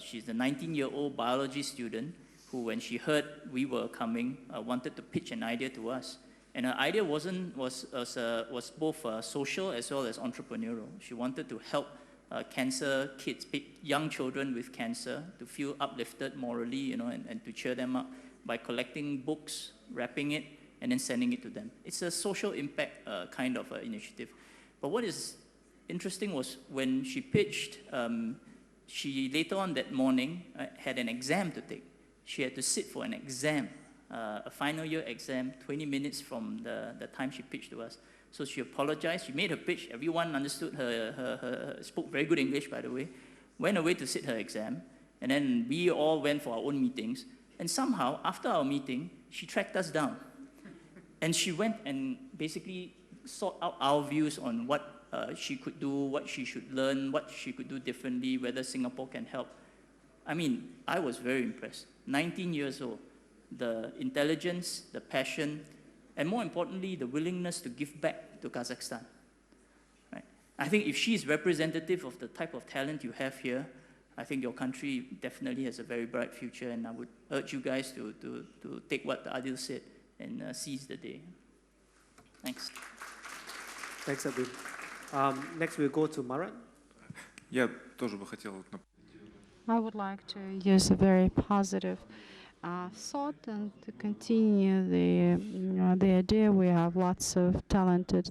[SPEAKER 5] She's a 19-year-old biology student who, when she heard we were coming, wanted to pitch an idea to us. And her idea was both social as well as entrepreneurial. She wanted to help cancer kids, young children with cancer, to feel uplifted morally, and to cheer them up by collecting books, wrapping it, and then sending it to them. It's a social impact kind of initiative. But what is interesting was when she pitched, she later on that morning had an exam to take. She had to sit for an exam, a final year exam, 20 minutes from the time she pitched to us. So she apologized, she made her pitch, everyone understood her, spoke very good English, by the way, went away to sit her exam, and then we all went for our own meetings, and somehow, after our meeting, she tracked us down. And she went and basically sought out our views on what she could do, what she should learn, what she could do differently, whether Singapore can help. I mean, I was very impressed. 19 years old, the intelligence, the passion, and more importantly, the willingness to give back to Kazakhstan. Right? I think if she is representative of the type of talent you have here, I think your country definitely has a very bright future, and I would urge you guys to take what the Adil said and seize the day. Thanks.
[SPEAKER 1] Thanks, Adil. Next, we'll go to Marat.
[SPEAKER 3] Я тоже бы хотел
[SPEAKER 2] I would like to use a very positive thought and to continue the idea. We have lots of talented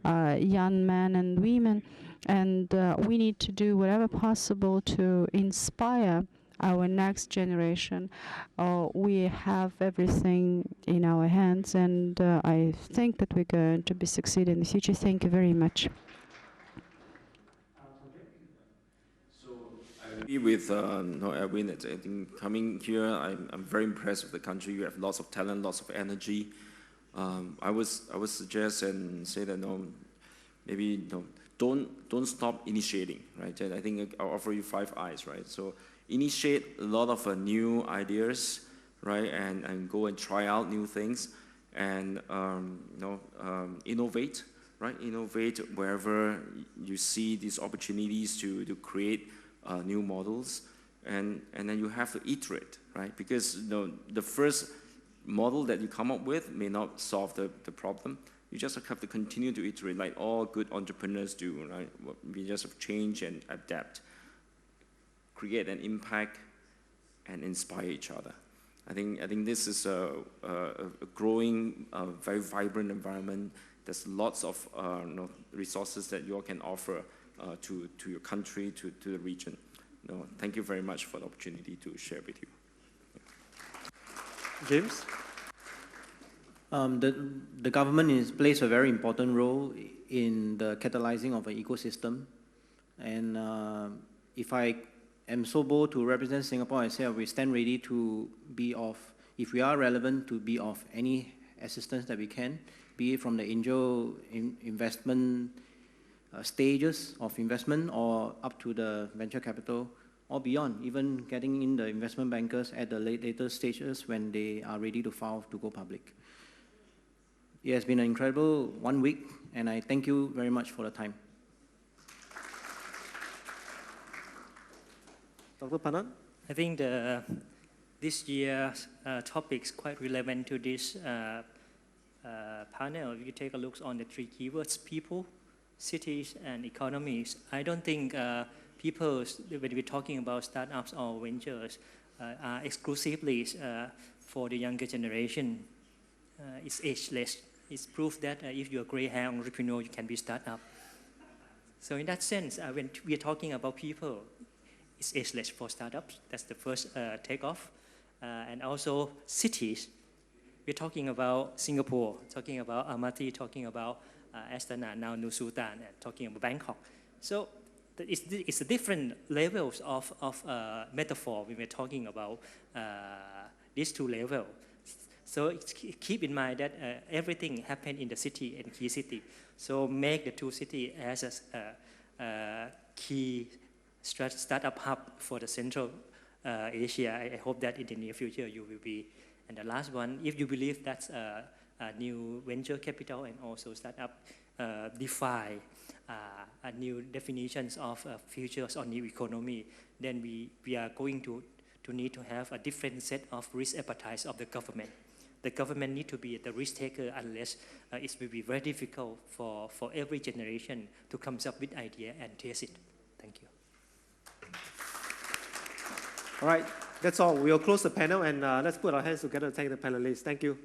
[SPEAKER 2] young men and women, and we need to do whatever possible to inspire our next generation. We have everything in our hands, and I think that we're going to be succeeding in the future. Thank you very much.
[SPEAKER 7] With Edwin, I think coming here, I'm very impressed with the country. You have lots of talent, lots of energy. I would suggest and say that maybe don't stop initiating, right? And I think I'll offer you 5 eyes, right? So initiate a lot of new ideas, right? And go and try out new things, and innovate, right? Innovate wherever you see these opportunities to create new models, and then you have to iterate, right? Because the first model that you come up with may not solve the problem. You just have to continue to iterate, like all good entrepreneurs do, right? We just have to change and adapt, create an impact, and inspire each other. I think this is a growing, very vibrant environment. There's lots of resources that you all can offer to your country, to the region. Thank you very much for the opportunity to share with you.
[SPEAKER 1] James?
[SPEAKER 8] The government plays a very important role in the catalyzing of an ecosystem. And if I am so bold to represent Singapore, I say we stand ready to be of, if we are relevant, to be of any assistance that we can, be it from the angel investment stages of investment or up to the venture capital or beyond, even getting in the investment bankers at the later stages when they are ready to file to go public. It has been an incredible 1 week, and I thank you very much for the time.
[SPEAKER 1] Dr. Panan?
[SPEAKER 6] I think this year's topic is quite relevant to this panel. If you take a look on the 3 keywords: people, cities, and economies. I don't think people, when we're talking about startups or ventures, are exclusively for the younger generation. It's ageless. It's proof that if you're a gray-hair entrepreneur, you can be startup. So in that sense, when we're talking about people, it's ageless for startups. That's the first takeoff. And also cities. We're talking about Singapore, talking about Almaty, talking about Astana, now Nur-Sultan, and talking about Bangkok. So it's a different levels of metaphor when we're talking about these 2 levels. So keep in mind that everything happened in the city and key city. So make the 2 cities as a key startup hub for the Central Asia. I hope that in the near future you will be. And the last one, if you believe that's a new venture capital and also startup define new definitions of futures or new economy, then we are going to need to have a different set of risk appetites of the government. The government need to be the risk taker, unless it will be very difficult for every generation to come up with idea and test it. Thank you.
[SPEAKER 1] All right, that's all. We'll close the panel, and let's put our hands together to thank the panelists. Thank you.